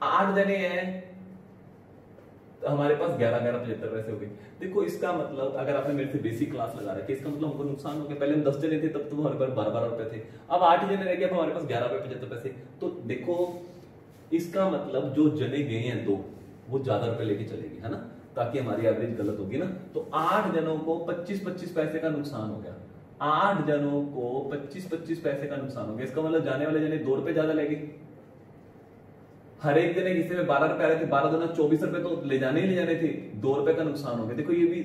8 जने हैं तो हमारे पास 11-75 पैसे हो गए। देखो इसका मतलब, अगर आपने मेरे से बेसिक क्लास लगा रखी है, इसका मतलब हमको नुकसान हो गया। पहले हम 10 जने थे तब तो हमारे पास 12-12 रुपए थे, अब 8 जने रह गए, हमारे पास 11.75 पैसे। तो देखो इसका मतलब जो जने गए हैं 2, वो ज्यादा रुपए लेके चलेगी, है ना, ताकि हमारी एवरेज गलत होगी ना। तो 8 जनों को 25-25 पैसे का नुकसान हो गया, 8 जनों को 25-25 पैसे का नुकसान हो गया। इसका मतलब जाने वाले जने 2 रुपए ज्यादा ले गए। हर एक जने हिस्से में 12 रुपए आ रहे थे, 12 दूना 24 रुपए तो ले जाने ही ले जाने थे, 2 रुपए का नुकसान हो गया। देखो ये भी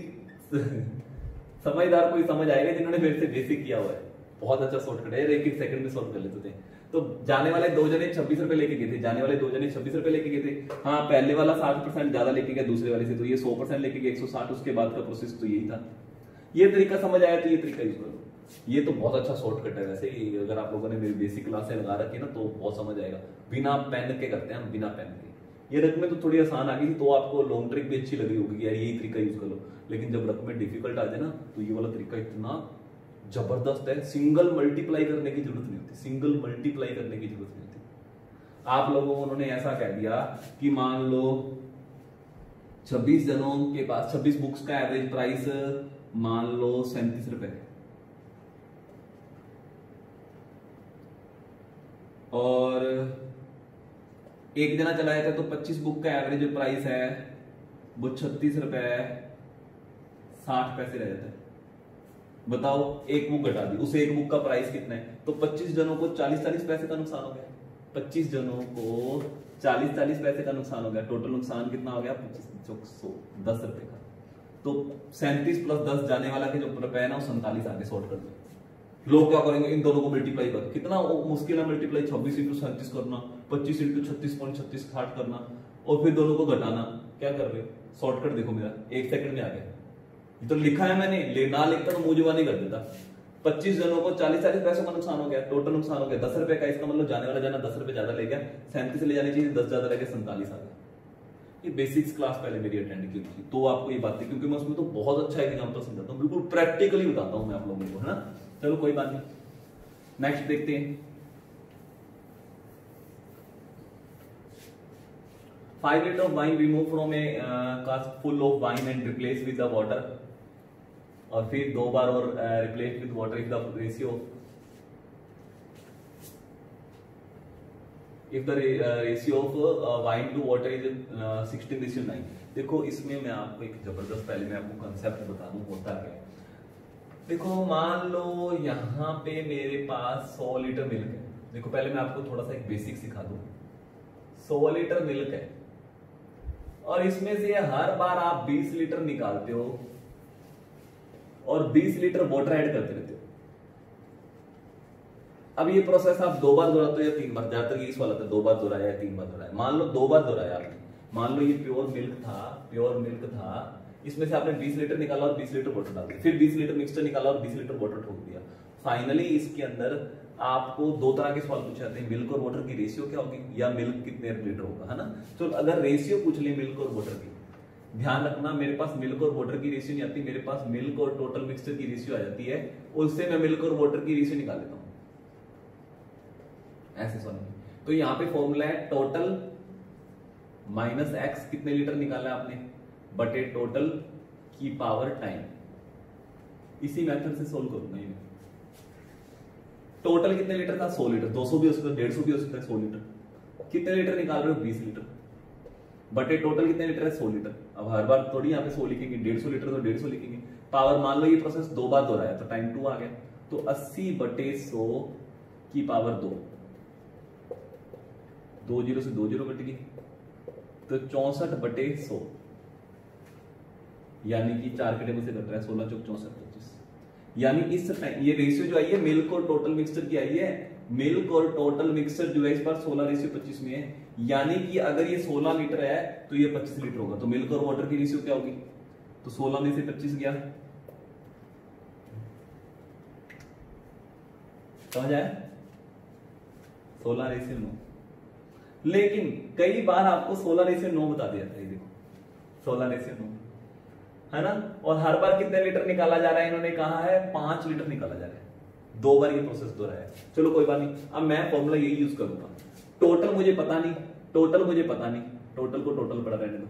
समझदार कोई समझ आएगा जिन्होंने मेरे से बेसिक किया हुआ है। बहुत अच्छा शॉर्टकट है, एक सेकंड में सॉल्व कर लेते थे। तो जाने वाले 2 जने 26 रुपए लेके गए थे, जाने वाले 2 जने 26 रुपए लेके गए थे। हाँ, पहले वाला 60% ज्यादा लेके गया दूसरे वाले से, तो ये 100% लेके गए 160, उसके बाद का प्रोसेस तो यही था। ये तरीका समझ आया तो ये तरीका यूज करो। ये तो बहुत अच्छा शॉर्टकट है वैसे, अगर आप लोगों ने मेरी बेसिक क्लासें लगा रखी है ना तो बहुत समझ आएगा। बिना पेन के करते हैं हम, बिना पेन के। ये रकमें तो थोड़ी आसान आ गई, तो आपको लॉन्ग ट्रिक भी अच्छी लग रही होगी यार, यही तरीका यूज कर लो। लेकिन जब रकमें डिफिकल्ट आ जाए ना, तो ये वाला तरीका इतना जबरदस्त है, सिंगल मल्टीप्लाई करने की जरूरत नहीं होती, सिंगल मल्टीप्लाई करने की जरूरत नहीं होती। आप लोगों को उन्होंने ऐसा कह दिया कि मान लो 26 जनों के पास 26 बुक्स का एवरेज प्राइस मान लो 37 रुपए, और एक जना चलाया था तो 25 बुक का एवरेज प्राइस है वो 36 रुपए 60 पैसे रह जाता है। बताओ, एक बुक घटा दी, उस एक बुक का प्राइस कितना है, तो 25 जनों को 40-40 पैसे का नुकसान हो गया। 25 जनों को 40-40 पैसे का नुकसान हो गया। टोटल नुकसान कितना हो गया, 10 रुपए का। तो 37 + 10 जाने वाला के जो रुपए है ना, वो 47 आगे शॉर्ट कर दो। लोग क्या करेंगे, इन दोनों को मल्टीप्लाई कर, कितना मुश्किल है मल्टीप्लाई, 26 × 37 करना, 25 × 36.36 60 करना, और फिर दोनों को घटाना। क्या कर रहे हो, शॉर्टकट देखो मेरा, 1 सेकंड में आ गया। तो लिखा है मैंने, ना लिखता तो मुंह जुबानी कर देता। 25 जनों को 40-40 पैसों का नुकसान हो गया, टोटल नुकसान हो गया 10 रुपए का। इसका मतलब जाने वाला जाना 10 रुपए ज्यादा ले गया, 37 ले जानी चाहिए, 10 ज्यादा ले गया, 47 आ गया। ये बेसिक्स क्लास पहले मेरी अटेंड की थी, तो आपको ये बात थी, क्योंकि मैं उसमें तो बहुत अच्छा एग्जांपल समझाता हूँ, बिल्कुल प्रैक्टिकली बताता हूँ मैं आप लोगों को, है ना। चलो कोई बात नहीं, नेक्स्ट देखते हैं। 5 litre of wine remove from a cask full of wine and replace with the water, और फिर 2 बार और replace with water if the ratio, if the ratio of wine to water is 16:9। देखो इसमें मैं आपको एक जबरदस्त, पहले मैं आपको कंसेप्ट बता दूं होता क्या है। देखो मान लो यहाँ पे मेरे पास 100 लीटर मिल्क है। देखो पहले मैं आपको थोड़ा सा एक बेसिक सिखा दूं। 100 लीटर मिल्क है, और इसमें से हर बार आप 20 लीटर निकालते हो और 20 लीटर वाटर ऐड करते रहते हो। अब ये प्रोसेस आप 2 बार दोहराते हो या 3 बार, ज्यादातर इस वाला था 2 बार दोहराया या 3 बार दोहराया। मान लो 2 बार दोहराया आपने, मान लो ये प्योर मिल्क था, इसमें से आपने 20 लीटर निकाला और 20 लीटर वाटर डाल दिया, फिर 20 लीटर मिक्सचर निकाला और 20 लीटर वाटर ठोक दिया। फाइनली इसके अंदर आपको दो तरह के सवाल पूछे जाते हैं, मिल्क और वाटर की रेशियो क्या होगी या मिल्क कितने लीटर होगा, है ना। तो अगर रेशियो पूछ ले मिल्क और वाटर की, ध्यान रखना मेरे पास मिल्क और वाटर की रेशियो नहीं आती, मेरे पास मिल्क और टोटल मिक्सचर की रेशियो आ जाती है, उससे मैं मिल्क और वाटर की रेशियो निकाल लेता हूं ऐसे सवाल। तो यहाँ पे फॉर्मूला है टोटल माइनस एक्स, कितने लीटर निकाला है आपने, बटे टोटल की पावर टाइम। इसी मेथड से सोल्व करूंगा ये। टोटल कितने लीटर था, 100 लीटर, 200 भी हो सकता है, 150 भी हो सकता है, 100 लीटर। कितने लीटर निकाल रहे हो, 20 लीटर, बटे टोटल कितने लीटर है, 100 लीटर। अब हर बार थोड़ी यहाँ पे 100 लिखेंगे, 150 लीटर तो 150 लिखेंगे। पावर मान लो ये प्रोसेस 2 बार दोहराया तो टाइम 2 आ गया, तो 80/100 की पावर 2, 2 जीरो से 2 जीरो कट गई, तो 64/100, यानी कि 4 के टेबल से कट रहा है, 16 चौक 64 25। यानी इस टाइम ये रेशियो जो आई है मिल्क और टोटल मिक्सचर की आई है, मिल्क और टोटल मिक्सचर जो है इस बार 16:25 में है, यानी कि अगर ये 16 लीटर है तो ये 25 लीटर होगा। तो मिल्क और वाटर की रेशियो क्या होगी, तो 16 में से 25 गया, समझ आया, 16:9। लेकिन कई बार आपको 16:9 बता दिया था, ये देखो 16:9 है ना। और हर बार कितने लीटर निकाला जा रहा है, इन्होंने कहा है 5 लीटर निकाला जा रहा है, 2 बार ये प्रोसेस दोहराया है। चलो कोई बात नहीं, अब मैं फॉर्मूला यही यूज करूंगा। टोटल मुझे पता नहीं, टोटल को टोटल पड़ा रहने दो,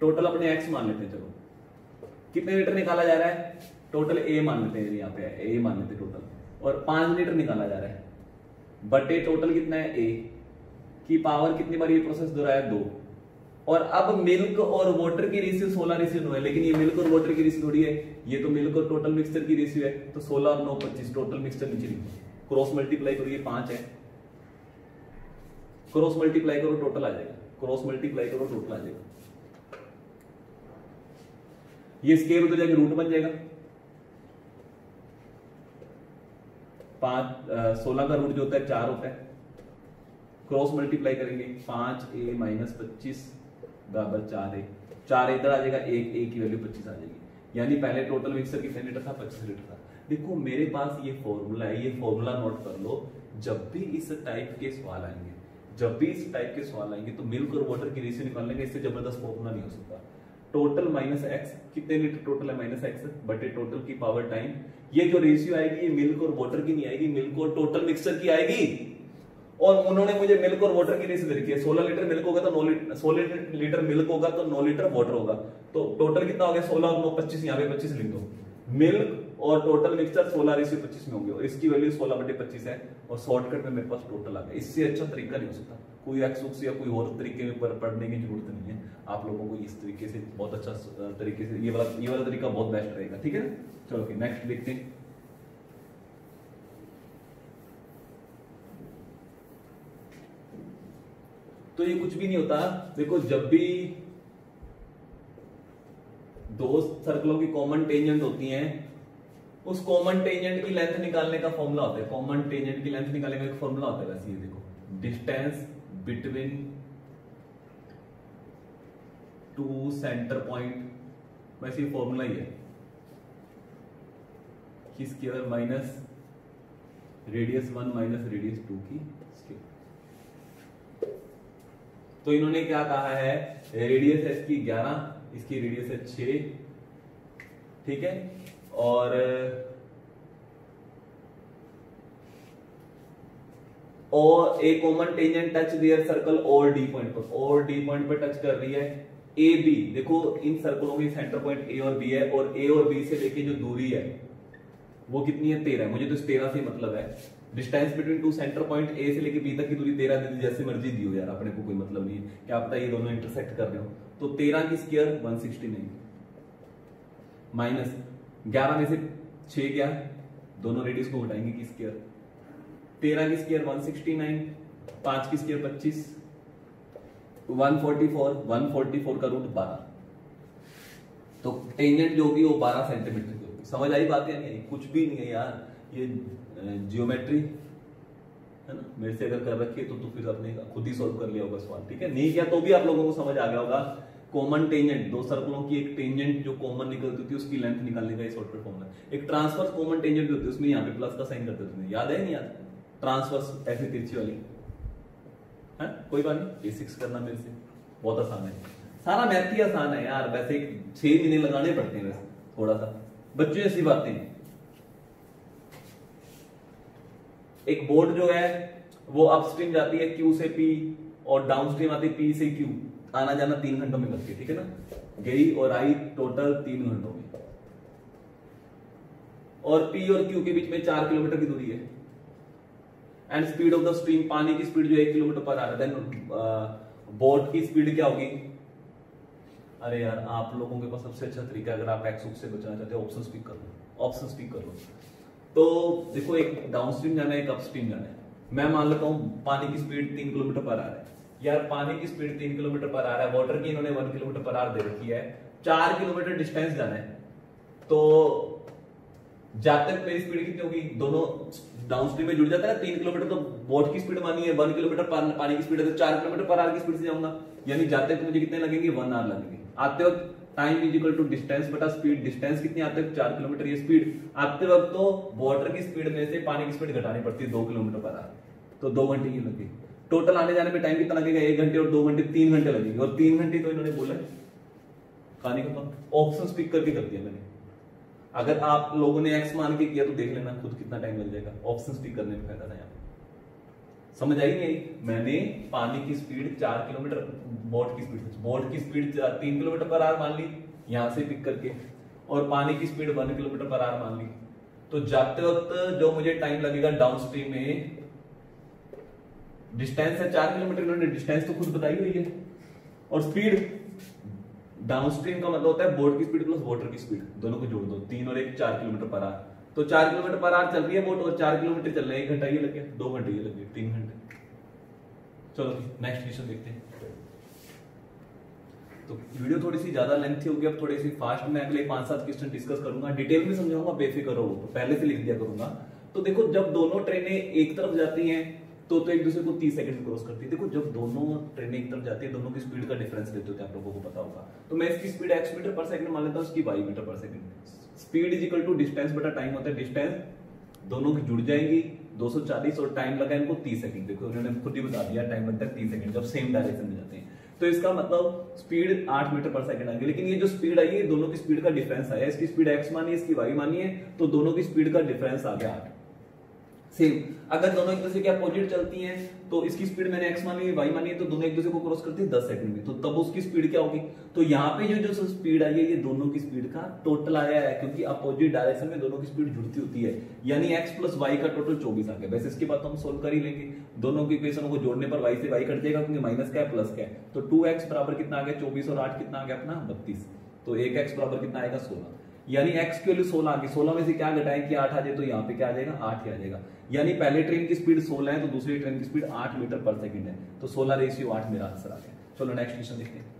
टोटल अपने एक्स मान लेते हैं। चलो कितने लीटर निकाला जा रहा है, टोटल ए मान लेते हैं, यहाँ पे ए मान लेते हैं टोटल, और 5 लीटर निकाला जा रहा है, बटे टोटल कितना है ए की पावर कितनी बार ये प्रोसेस दोहराया, 2। और अब मिल्क और वाटर की रेशियो 16:9 है, लेकिन ये मिल्क और वाटर की रेशियो थोड़ी है, ये तो मिल्क और टोटल मिक्सचर की रेशियो है। तो 16 और 9 25, टोटल मिक्सचर नीचे लिखो, क्रॉस मल्टीप्लाई करो, ये 5 है, क्रॉस मल्टीप्लाई करो टोटल आ जाएगा, क्रॉस मल्टीप्लाई करो टोटल आ जाएगा। ये स्केयर उधर जाके रूट बन जाएगा, 16 का रूट जो होता है 4 होता है, क्रॉस मल्टीप्लाई करेंगे 5a - 25 बराबर 4a, 4 इधर आ जाएगा, एक a की वैल्यू 25 आ जाएगी। यानी पहले टोटल मिक्सर कितने लीटर था, 25 लीटर था। देखो मेरे पास ये फॉर्मूला है, ये फॉर्मूला नोट कर लो, जब भी इस टाइप के सवाल आएंगे, तो मिल्क और वाटर की रेशियो निकालने का इससे जबरदस्त फॉर्मूला नहीं हो सकता। टोटल माइनस एक्स, कितने लीटर टोटल है, माइनस एक्स बटे टोटल की पावर टाइम। ये जो रेशियो आएगी ये मिल्क और वाटर की नहीं आएगी, मिल्क और टोटल मिक्सचर की आएगी। और उन्होंने मुझे मिल्क और वाटर की रेशियो दे रखी है, 16 लीटर मिल्क होगा तो 9 लीटर, 16 लीटर मिल्क होगा तो 9 लीटर वाटर होगा। तो टोटल कितना हो गया, 16 और 9 25, यहाँ पे 25 लिख दो। मिल्क और टोटल मिक्सचर 16:25 में होंगे, और इसकी वैल्यू 16/25 है, और शॉर्टकट में मेरे पास टोटल आ गया। इससे अच्छा तरीका नहीं हो सकता, कोई एक्स या कोई और तरीके में पढ़ने की जरूरत नहीं है। आप लोगों को इस तरीके से बहुत अच्छा तरीके से ये वाला तरीका बहुत बेस्ट रहेगा, ठीक है। चलो नेक्स्ट देखते हैं। तो ये कुछ भी नहीं होता, देखो जब भी दो सर्कलों की कॉमन टेंजेंट होती हैं, उस कॉमन टेंजेंट की लेंथ निकालने का फॉर्मूला होता है, कॉमन टेंजेंट की लेंथ निकालने का एक फॉर्मूला होता है। वैसे ये देखो, distance between two centre point, वैसे ये फॉर्मूला ही है कि square minus radius 1 minus radius 2 की स्क्वायर। तो इन्होंने क्या कहा है, रेडियस है इसकी 11, इसकी रेडियस है 6, ठीक है। और a common tangent touch their circle और डी पॉइंट पर, और डी पॉइंट पर टच कर रही है ए बी। देखो इन सर्कलों के सेंटर पॉइंट ए और बी है, और ए और बी से लेके जो दूरी है वो कितनी है, 13। मुझे तो इस 13 से मतलब है, distance between two centre point A से लेके बी तक की दूरी 13 दे दी, जैसे मर्जी दी हो यार, अपने को कोई मतलब नहीं है, क्या पता ये दोनों इंटरसेक्ट कर रहे हो। तो 13 की स्क्वायर 169 माइनस 11 में से 6 गया, दोनों रेडियस को घटाएंगे की स्क्वायर, 13 की स्क्वायर 169, 5 की स्क्वायर 25, 144 का रूट 12। तो टेंजेंट जो होगी वो 12 सेंटीमीटर की होगी। समझ आई बात या नहीं आई? कुछ भी नहीं है यार, ये जियोमेट्री है ना। मेरे से अगर कर रखी है तो फिर अपने खुद ही सॉल्व कर लिया होगा सवाल, ठीक है। नहीं किया तो भी आप लोगों को समझ आ गया होगा। कॉमन टेंजेंट, दो सर्कलों की एक टेंजेंट जो कॉमन निकलती थी उसकी लेंथ निकालने का ये शॉर्टकट फॉर्मूला। एक ट्रांसवर्स कॉमन टेंजेंट होती है, उसमें यहाँ पे प्लस का साइन करते थे, याद है नहीं याद? ट्रांसवर्स ऐसे तिरछी वाली है, कोई बात नहीं, बेसिक्स करना मेरे से बहुत आसान है, सारा मैथ ही आसान है यार। वैसे 6 महीने लगाने पड़ते हैं वैसे थोड़ा सा, बच्चों ऐसी बातें हैं। एक बोर्ड जो है वो अपस्ट्रीम जाती है Q से P और डाउनस्ट्रीम आती है P से Q, आना जाना 3 घंटों में करती है, ठीक है ना। गई और आई टोटल 3 घंटों में, और P और Q के बीच में 4 किलोमीटर की दूरी है। And speed of the stream, पानी की स्पीड जो 1 किलोमीटर पर आ रहा है, बोट की स्पीड क्या होगी? अरे यार आप लोगों के पास सबसे अच्छा तरीका, अगर आप एक्स से बचना चाहते हो, ऑप्शन स्पीक कर लो, ऑप्शन स्पीक कर लो। तो देखो एक डाउनस्ट्रीम जाना है, एक अपस्ट्रीम जाना है। मैं मान लेता हूं पानी की स्पीड 3 किलोमीटर पर आ रहा है, यार पानी की स्पीड 3 किलोमीटर पर आ रहा है, वाटर की इन्होंने 1 किलोमीटर पर आवर दे रखी है, 4 किलोमीटर डिस्टेंस जाना है। तो जब तक मेरी स्पीड कितनी होगी, दोनों डाउनस्ट्रीम में जुड़ जाता है 3 किलोमीटर, तो बोट की स्पीड मानी है 1 किलोमीटर पानी की स्पीड है, तो 4 किलोमीटर पर आवर की स्पीड से जाऊंगा, यानी जाते तो मुझे कितने लगेंगे, 1 आवर लगेंगे। आते वक्त time is equal to distance बटा स्पीड, डिस्टेंस कितनी आते वक्त 4 किलोमीटर, ये स्पीड आते वक्त तो वाटर की स्पीड में से पानी की स्पीड घटानी पड़ती है 2 किलोमीटर पर आवर, तो 2 घंटे की लगेगी। टोटल आने जाने में टाइम कितना लगेगा, 1 घंटे और 2 घंटे, 3 घंटे लगेंगे, और 3 घंटे तो इन्होंने बोला कहानी खत्म। ऑप्शन स्पीक करके कर दिया मैंने। अगर आप लोगों ने एक्स मान के किया तो देख लेना खुद कितना टाइम लग जाएगा, ऑप्शन स्पीक करने में फायदा था। यहाँ समझ आई नहीं? मैंने पानी की स्पीड 4 किलोमीटर, बोट की स्पीड 3 किलोमीटर पर आवर मान ली यहां से पिक करके, और पानी की स्पीड 1 किलोमीटर पर आवर मान ली। तो जाते वक्त जो मुझे टाइम लगेगा डाउनस्ट्रीम में, डिस्टेंस है 4 किलोमीटर, इन्होंने डिस्टेंस तो खुद बताई हुई है, और स्पीड डाउनस्ट्रीम का मतलब होता है बोट की स्पीड प्लस वाटर की स्पीड, दोनों को जोड़ दो, 3 और 1 4 किलोमीटर पर आवर। तो 4 किलोमीटर पर आवर चल रही है बोट, और 4 किलोमीटर चल रहे हैं, 1 घंटा ये लग गया, 2 घंटे ये लग गए, 3 घंटे। चलो नेक्स्ट क्वेश्चन देखते हैं। तो वीडियो थोड़ी सी ज्यादा लेंथी होगी, अब थोड़ी सी फास्ट में अगले 5-7 क्वेश्चन डिस्कस करूंगा, डिटेल में समझाऊंगा, बेफिक्र हो, तो पहले से लिख दिया करूंगा। तो देखो जब दोनों ट्रेनें एक तरफ जाती हैं तो एक दूसरे को 30 सेकंड में क्रॉस करती है। देखो जब दोनों ट्रेनें एक तरफ जाती है, दोनों की स्पीड का डिफरेंस लेते होते हैं, आप लोगों को पता होगा। तो मैं इसकी speed x metre per second मान लेता हूं, इसकी y metre per second. Speed is equal to distance बटा टाइम होता है, डिस्टेंस दोनों की जुड़ जाएंगी 240, और टाइम लगा इनको 30 सेकंड। देखो उन्होंने खुद ही बता दिया टाइम लगता है 30 सेकंड जब सेम डायरेक्शन में जाते हैं। तो इसका मतलब स्पीड 8 मीटर पर सेकंड आएगी, लेकिन ये जो स्पीड आई है दोनों की स्पीड का डिफरेंस आया, इसकी स्पीड x मानी है, इसकी y मानी है, तो दोनों की स्पीड का डिफरेंस आ गया 8। सेम अगर दोनों एक दूसरे के अपोजिट चलती हैं तो इसकी स्पीड मैंने x मानी है, y मानी है, तो दोनों एक दूसरे को क्रॉस करती है 10 सेकंड में, तो तब उसकी स्पीड क्या होगी? तो यहाँ पे जो स्पीड आई है ये दोनों की स्पीड का टोटल आया है, क्योंकि अपोजिट डायरेक्शन में दोनों की स्पीड जुड़ती होती है, यानी x प्लस y का टोटल 24 आ गया। वैसे इसके बाद तो हम सोल्व कर ही लेंगे, दोनों की इक्वेशनों को जोड़ने पर y से y कट जाएगा, क्योंकि माइनस क्या है प्लस क्या है, तो 2x बराबर कितना आ गया 24, और 8 कितना आ गया अपना 32, तो 1x बराबर कितना आएगा 16, यानी x की वैल्यू 16 आ गई। 16 में से क्या घटाएं कि 8 आ जाए, तो यहाँ पे क्या आ जाएगा 8 ही आ जाएगा, यानी पहले ट्रेन की स्पीड 16 है तो दूसरी ट्रेन की स्पीड 8 मीटर पर सेकंड है, तो 16:8 मेरा आंसर आ गया। चलो नेक्स्ट क्वेश्चन देखते हैं।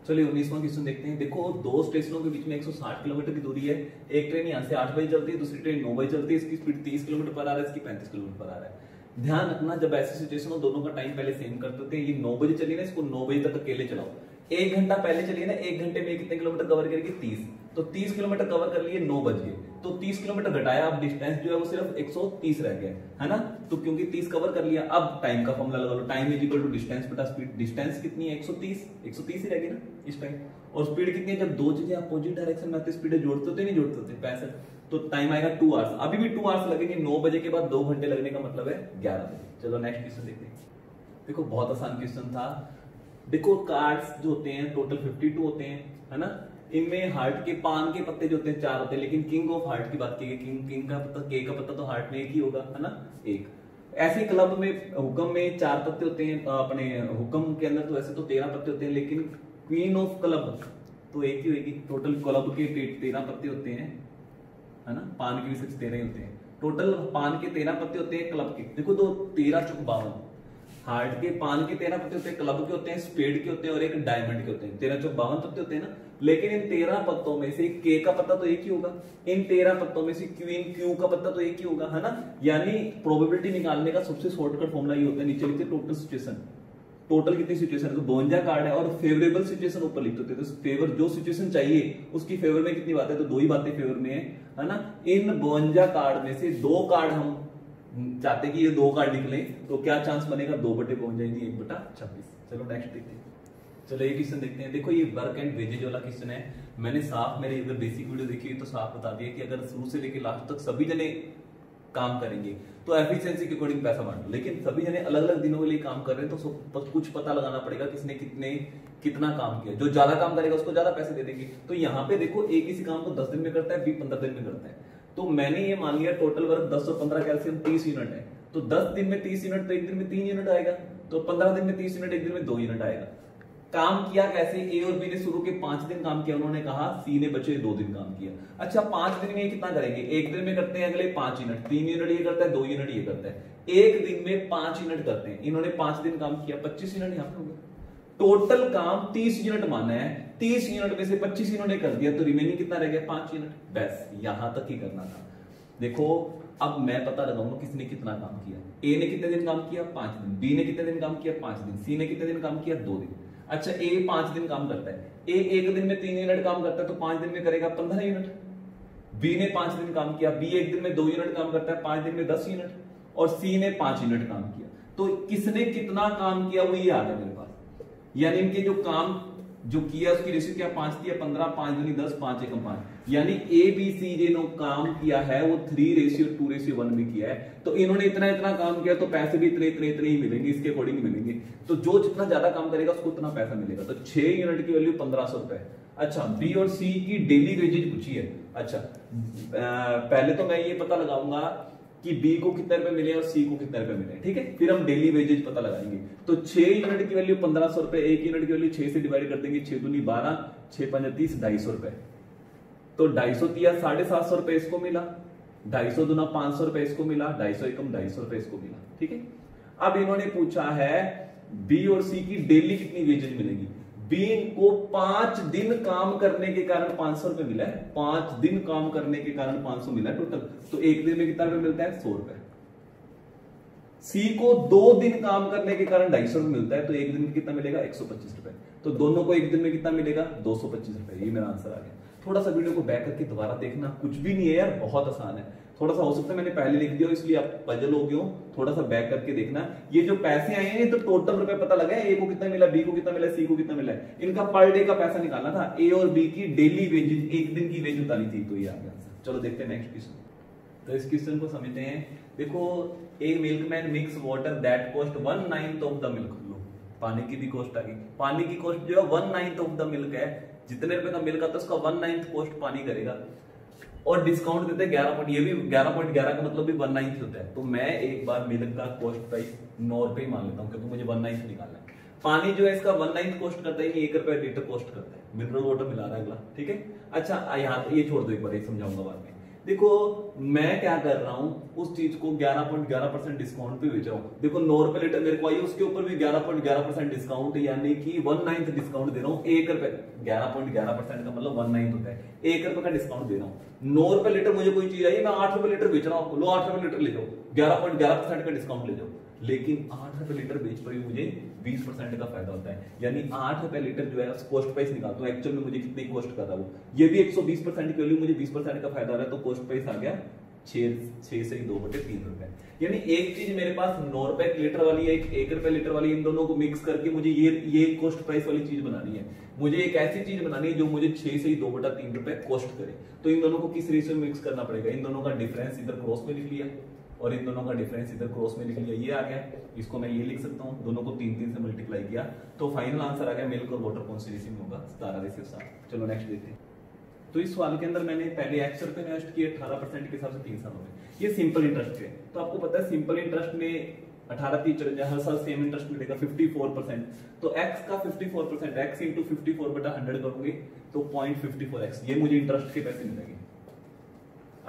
चलिए 19वां क्वेश्चन देखते हैं। देखो दो स्टेशनों के बीच में 160 किलोमीटर की दूरी है, एक ट्रेन यहाँ से 8 बजे चलती है, दूसरी ट्रेन 9 बजे चलती है, इसकी स्पीड 30 किलोमीटर पर आ रहा है, इसकी 35 किलोमीटर पर आ रहा है। ध्यान रखना जब ऐसी सिचुएशन हो दोनों का टाइम पहले सेम करते होते हैं। ये 9 बजे चली ना, इसको 9 बजे तक अकेले चलाओ, 1 घंटा पहले चलिए ना, 1 घंटे में कितने किलोमीटर कवर करेगी 30, तो 30 किलोमीटर कवर कर लिए 9 बज गए, तो 30 किलोमीटर घटाया, अब डिस्टेंस जो है वो सिर्फ 130 रह गया है ना, तो क्योंकि 30 कवर कर लिया, अब टाइम का फॉर्मूला लगा लो, time is equal to distance बटा स्पीड। डिस्टेंस कितनी है 130 ही रहेगी ना इस टाइम, और स्पीड कितनी है, जब दो चीजें अपोजिट डायरेक्शन में आती है स्पीड जोड़ते होते नहीं जोड़ते होते 65, तो टाइम आएगा 2 आवर्स, अभी भी 2 आवर्स लगेंगे, 9 बजे के बाद 2 घंटे लगने का मतलब है 11 बजे। चलो नेक्स्ट क्वेश्चन देखते हैं। देखो बहुत आसान क्वेश्चन था। देखो कार्ड्स जो होते हैं टोटल 52 होते हैं, है ना, इनमें हार्ट के पान के पत्ते जो होते हैं 4 होते हैं, लेकिन किंग ऑफ हार्ट की बात की गई, किंग का पत्ता, के का पत्ता तो हार्ट में एक ही होगा, है ना, एक। ऐसे क्लब में हुक्म में 4 पत्ते होते हैं, अपने हुक्म के अंदर तो वैसे तो 13 पत्ते होते हैं, लेकिन क्वीन ऑफ क्लब तो एक ही होगी। टोटल क्लब के 13 पत्ते होते हैं, है ना, पान के भी सिर्फ 13 ही होते हैं, टोटल पान के 13 पत्ते होते हैं क्लब के। देखो तो 13 चौक 52, हार्ट के पान के 13 पत्ते होते हैं, क्लब के होते हैं, स्पेड के होते हैं, और एक डायमंड के होते हैं, 13 चौक 52 पत्ते होते हैं ना। लेकिन इन 13 पत्तों में से k का पत्ता तो एक ही होगा, इन 13 पत्तों में से q का पत्ता तो एक ही होगा, है ना। यानी प्रोबेबिलिटी निकालने का सबसे शॉर्टकट फॉर्मूला ये होता है, नीचे लिखते टोटल सिचुएशन, टोटल कितनी सिचुएशन है, तो 52 कार्ड है, और फेवरेबल सिचुएशन ऊपर लिखते होते हैं, तो फेवर जो सिचुएशन चाहिए उसकी फेवर में कितनी बातें, तो 2 ही बातें फेवर में है ना। इन 52 कार्ड में से 2 कार्ड हम चाहते हैं कि ये 2 कार्ड निकले, तो क्या चांस बनेगा, 2/52 1/26। चलो नेक्स्ट देखते हैं। चलो ये क्वेश्चन देखते हैं। देखो ये वर्क एंड वेजेज वाला क्वेश्चन है। मैंने साफ मेरे अगर बेसिक वीडियो देखी तो साफ बता दिया कि अगर शुरू से लेकर लास्ट तक सभी जने काम करेंगे तो एफिशिएंसी के अकॉर्डिंग पैसा बांटो, लेकिन सभी जने अलग अलग दिनों के लिए काम कर रहे हैं तो कुछ पता लगाना पड़ेगा किसने कितना काम किया। जो ज्यादा काम करेगा उसको ज्यादा पैसे दे देंगे। तो यहाँ पे देखो एक इसी काम को 10 दिन में करता है, बी 15 दिन में करता है। तो मैंने ये मान लिया टोटल वर्क 10 और 15 कैल्सियम 30 यूनिट है, तो 10 दिन में 30 यूनिट तो एक दिन में 3 यूनिट आएगा, तो 15 दिन में 30 यूनिट एक दिन में 2 यूनिट आएगा। काम किया कैसे, ए और बी ने शुरू के 5 दिन काम किया, उन्होंने कहा सी ने बचे 2 दिन काम किया। अच्छा 5 दिन में ये कितना करेंगे, एक दिन में करते हैं अगले 5 यूनिट, 3 यूनिट ये करता है, 2 यूनिट ये करता है, एक दिन में 5 यूनिट करते हैं। इन्होंने 5 दिन काम किया, 25 यूनिट यहाँ पे हो गया। टोटल काम 30 यूनिट माना है, 30 यूनिट में से 25 इन्होंने कर दिया, तो रिमेनिंग कितना रह गया, 5 यूनिट। बस यहां तक ही करना था। देखो अब मैं पता लगाऊंगा किसने कितना काम किया। ए ने कितने दिन काम किया, 5 दिन, बी ने कितने दिन काम किया, 5 दिन, सी ने कितने दिन काम किया, 2 दिन। अच्छा ए 5 दिन काम करता है, ए एक दिन में 3 यूनिट काम करता है, तो 5 दिन में करेगा 15 यूनिट। बी ने 5 दिन काम किया, बी एक दिन में 2 यूनिट काम करता है, 5 दिन में 10 यूनिट, और सी ने 5 यूनिट काम किया। तो किसने कितना काम किया वो ये आ गया मेरे पास। यानी इनके जो काम जो किया उसकी रेशियो क्या, 5 दिया 15, 5 दूनी 10, 5 एकम 5। यानी ए बी सी जिन्होंने काम किया है वो 3:2:1 में किया है। तो इन्होंने इतना इतना काम किया, तो पैसे भी इतने इतने इतने ही मिलेंगे, इसके अकॉर्डिंग मिलेंगे। तो जो जितना ज्यादा काम करेगा उसको उतना पैसा मिलेगा। तो 6 यूनिट की वैल्यू 1500 रुपए। अच्छा बी और सी की डेली वेजेज पूछी है। अच्छा पहले तो मैं ये पता लगाऊंगा कि बी को कितने रुपए मिले और सी को कितने रुपए मिले, ठीक है। फिर हम डेली वेजेज पता लगाएंगे। तो 6 यूनिट की वैल्यू 1500 रुपए, 1 यूनिट की वैल्यू 6 से डिवाइड कर देंगे, 6 दूनी 12, 6 5 30, 250 रुपए। तो 250 दिया 750 रुपए इसको मिला, 250 दूना 500 रुपए इसको मिला, 250 एकम 250 रुपए इसको मिला, ठीक है। अब इन्होंने पूछा है बी और सी की डेली कितनी वेजेज मिलेगी। बी को 5 दिन काम करने के कारण 500 रुपए मिला है, 5 दिन काम करने के कारण 500 मिला है टोटल। तो एक दिन में कितना रुपए मिलता है, 100 रुपए। सी को 2 दिन काम करने के कारण 250 रुपए मिलता है, तो एक दिन में कितना मिलेगा, 125 रुपए। तो दोनों को एक दिन में कितना मिलेगा, 225 रुपए। ये मेरा आंसर आ गया। थोड़ा सा वीडियो को बैक करके दोबारा देखना, कुछ भी नहीं है यार, बहुत आसान है। थोड़ा सा हो सकता है मैंने पहले लिख दिया इसलिए आप पजल हो गए हो, थोड़ा सा बैक करके देखना। ये जो पैसे आए हैं तो टोटल रुपए पता लगा है, ए को कितना मिला, बी को कितना मिला, सी को कितना मिला है। इनका पर डे का पैसा निकालना था। ए और बी की डेली वेजेज, एक दिन की वेज बतानी थी, तो ये आ गया आंसर। चलो देखते हैं नेक्स्ट क्वेश्चन। तो इस क्वेश्चन को समझते हैं। देखो a milkman mix water that cost 1/9 of the milk. लो पानी की भी कॉस्ट आ गई। पानी की कॉस्ट जो है 1/9 ऑफ द मिल्क है, जितने रुपए का मिल्क आता है उसका 1/9 कॉस्ट पानी करेगा, और डिस्काउंट देते हैं 11 ये भी 11.11 का मतलब भी 1/9 होता है। तो मैं एक बार मिल्क का कॉस्ट प्राइस 9 रुपए मान लेता हूँ, क्योंकि मुझे 1/9 निकालना है। पानी जो है इसका 1/9 कॉस्ट करता है, 1 रुपए लीटर कॉस्ट करता है। मिनरल वाटर मिला रहा है अगला, ठीक है। अच्छा यहाँ ये छोड़ दो, एक बार समझाऊंगा बाद में। देखो मैं क्या कर रहा हूं, उस चीज को 11.11% डिस्काउंट पे बेच रहा हूं। देखो 9 रुपए लीटर मेरे को आई, उसके ऊपर भी 11.11% डिस्काउंट, यानी कि 1/9 डिस्काउंट दे रहा हूं। 1 रुपए 11.11% का मतलब 1/9 होता है, 1 रुपए का डिस्काउंट दे रहा हूं। 9 रुपए लीटर मुझे कोई चीज आई, मैं 8 रुपए लीटर बेच रहा हूं, लो 8 रुपए लीटर ले जाओ, 11.11% का डिस्काउंट ले जाओ। लेकिन 8 रुपए लीटर बेच पर मुझे 20% का फायदा होता है, यानी 8 रुपए लीटर जो है कॉस्ट प्राइस निकालता हूं, एक्चुअल में मुझे कितनी कॉस्ट कर रहा है वो। ये भी 120% की वैल्यू, मुझे 20% का फायदा आ रहा है, तो कॉस्ट प्राइस आ गया 6 से 2/3 रुपए। यानी एक चीज मेरे पास 9 रुपए लीटर वाली है, 1 रुपए लीटर वाली, इन दोनों को मिक्स करके मुझे ये कॉस्ट प्राइस वाली चीज बनानी है। मुझे एक ऐसी चीज बनानी है जो मुझे 6 से 2/3 रुपए कॉस्ट करे। तो इन दोनों को किस रेशियो में मिक्स करना पड़ेगा, इन दोनों का डिफरेंस इधर क्रॉस में लिख लिया, और इन दोनों का डिफरेंस इधर क्रॉस में लिख लिया, ये आ गया। इसको मैं ये लिख सकता हूँ, दोनों को 3 से मल्टीप्लाई किया, तो फाइनल आंसर आ गया मिल्क और वाटर कौन सी रेशियो में होगा, 17:7। चलो नेक्स्ट देखते हैं। तो इस सवाल के अंदर मैंने पहले x रुपए इन्वेस्ट किए 18% के हिसाब से 3 सालों में। ये सिंपल इंटरेस्ट है, तो आपको पता है सिंपल इंटरेस्ट में 18 हर साल सेम इंटरेस्ट मिलेगा 54%। तो x का 54%, x इंटू 54/100 करोगे तो 0.54x, ये मुझे इंटरेस्ट के पैसे मिलेंगे।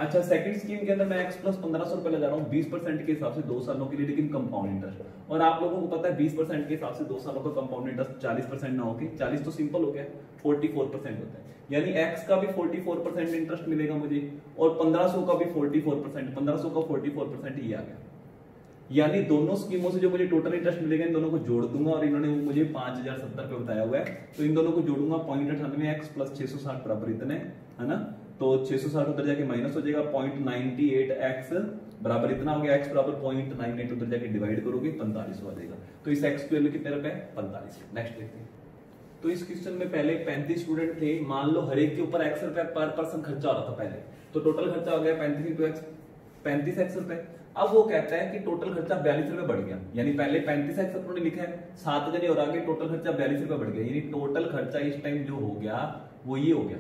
अच्छा, सेकंड स्कीम के अंदर मैं x प्लस 1500 रुपए लगा रहा हूँ 20% के हिसाब से 2 सालों के लिए, लेकिन कंपाउंड इंटरेस्ट। और आप लोगों को पता है 20% के हिसाब से 2 सालों का कंपाउंड इंटरेस्ट 40% ना होके 40 तो सिंपल हो गया, 44% होता है। यानी x का भी 44% इंटरेस्ट मिलेगा मुझे, और 1500 का भी 44%, 1500 का 44% ये आ गया। यानी दोनों स्कीमों से जो मुझे टोटल इंटरेस्ट मिलेगा इन दोनों को जोड़ दूंगा, और इन्होंने मुझे 5070 रुपए बताया हुआ है, तो इन दोनों को जोड़ूंगा 0.98x प्लस 660 बराबर इतने, है ना। तो 660 उधर जाके माइनस हो जाएगा, 0.98x बराबर इतना हो गया, x बराबर 0.98 उधर जाके डिवाइड करोगे 45 हो जाएगा। तो इस x की वैल्यू कितने रुपए? 45। नेक्स्ट देखते हैं। तो इस क्वेश्चन में पहले 35 स्टूडेंट थे, मान लो हर एक के ऊपर x रुपए पर पर्सन खर्चा हो रहा था पहले, तो टोटल खर्चा हो गया 35x रुपए। अब वो कहता है कि टोटल खर्चा 42 रुपए बढ़ गया, यानी पहले 35x उन्होंने लिखा है, 7 जने और आगे टोटल खर्चा 42 रुपए बढ़ गया, यानी टोटल खर्चा इस टाइम जो हो गया वो ये हो गया,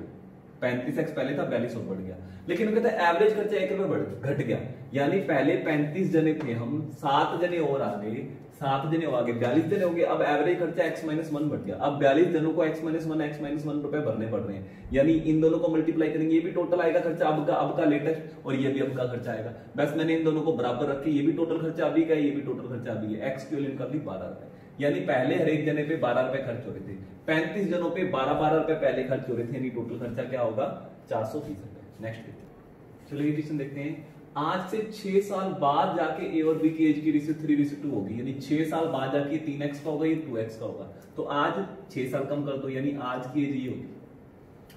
35x पहले था 42 और बढ़ गया। लेकिन वो कहता है एवरेज खर्चा 1 रुपए घट गया, यानी पहले 35 जने थे हम, 7 जने और आ गए, 7 जने और आगे 42 जने हो गए, अब एवरेज खर्चा x-1 बढ़ गया। अब 42 जनों को x-1 रुपए भरने पड़ रहे हैं, यानी इन दोनों को मल्टीप्लाई करेंगे, ये भी टोटल आएगा खर्चा अब का लेटेस्ट, और ये भी अब का खर्चा आएगा। बस मैंने इन दोनों को बराबर रखे, ये भी टोटल खर्चा अभी का है, ये भी टोटल खर्चा अभी है। x की वैल्यू निकाल ली 12 रुपए, यानी पहले हर एक जने पे 12 रुपए खर्च हो रहे थे, 35 जनों पे 12 रुपए पहले खर्च हो रहे थे, यानी टोटल खर्चा क्या होगा? 430 रुपए। नेक्स्ट चलो ये क्वेश्चन देखते हैं। आज से 6 साल बाद जाके ए और बी की एज की रेशियो 3:2 होगी, यानी 6 साल बाद जाके 3x का होगा, ये 2x का होगा। तो आज 6 साल कम कर दो, यानी आज की एज ये होगी।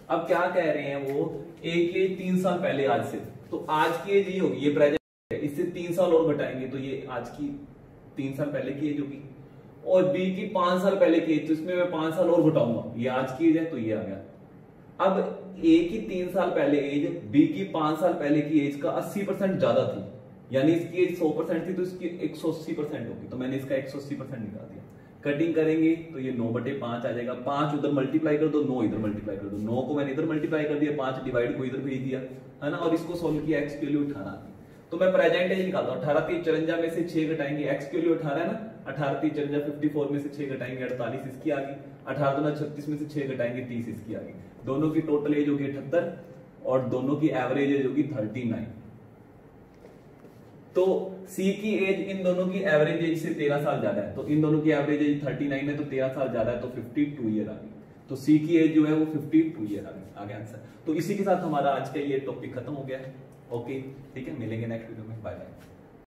अब क्या कह रहे हैं वो, ए की एज 3 साल पहले आज से, तो आज की एज ये होगी, ये प्रेजेंट है, इससे 3 साल और घटाएंगे तो ये आज की 3 साल पहले की एज होगी। और बी की 5 साल पहले की एज, तो इसमें मैं 5 साल और घटाऊंगा, ये आज की एज है तो ये आ गया। अब ए की 3 साल पहले एज बी की 5 साल पहले की एज का 80% ज्यादा थी, यानी इसकी एज 100% थी तो इसकी 180% होगी, तो मैंने इसका 180% निकाल दिया। कटिंग करेंगे तो ये 9/5 आ जाएगा, 5 उधर मल्टीप्लाई कर दो, 9 इधर मल्टीप्लाई कर दो, 9 को मैंने इधर मल्टीप्लाई कर दिया, 5 डिवाइड को इधर भेज दिया, है ना। और इसको सोल्व किया, x की वैल्यू 18 थी, तो मैं प्रेजेंट एज निकालता हूं। 18 3 54 में से 6 घटाएंगे, x की वैल्यू 18 है ना, 18 3 54 54 में से 6 घटाएंगे 48 इसकी आ गई, 18 दूना 36 में से 6 घटाएंगे 30 इसकी आ गई। दोनों की टोटल एज होगी 78 और दोनों की एवरेज एज होगी 39। तो सी की एज इन दोनों की एवरेज एज से 13 साल ज्यादा है, तो इन दोनों की एवरेज एज 39 है, तो 13 साल ज्यादा है, तो 52 ईयर आ गई। तो सी की एज जो है वो 52 ईयर आ गई, आगे आंसर। तो इसी के साथ हमारा आज का ये टॉपिक खत्म हो गया है। ओके ठीक है, मिलेंगे नेक्स्ट वीडियो में, बाय बाय।